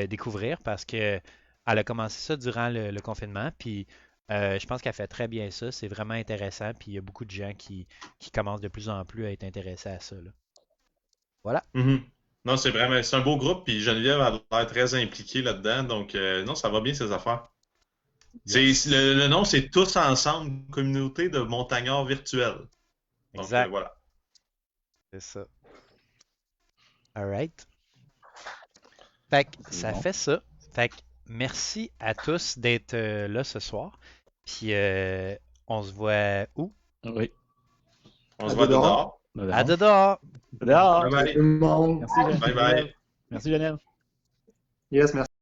découvrir parce que elle a commencé ça durant le confinement, puis je pense qu'elle fait très bien ça. C'est vraiment intéressant, puis il y a beaucoup de gens qui commencent de plus en plus à être intéressés à ça, là. Voilà. Mhm. Non, c'est un beau groupe, puis Geneviève a l'air très impliquée là-dedans, donc non, ça va bien ces affaires. Yes. Le nom, c'est Tous Ensemble, communauté de montagnards virtuels. Donc Exact. voilà. C'est ça. All right. Fait que C'est ça bon. fait ça. Fait que merci à tous d'être là ce soir. Puis on se voit où? Oui. On se À voit dehors. dehors. À dehors! Dehors. Bye Salut bye. tout le monde. Merci, Bye bye. Merci, Geneviève. Yes, merci.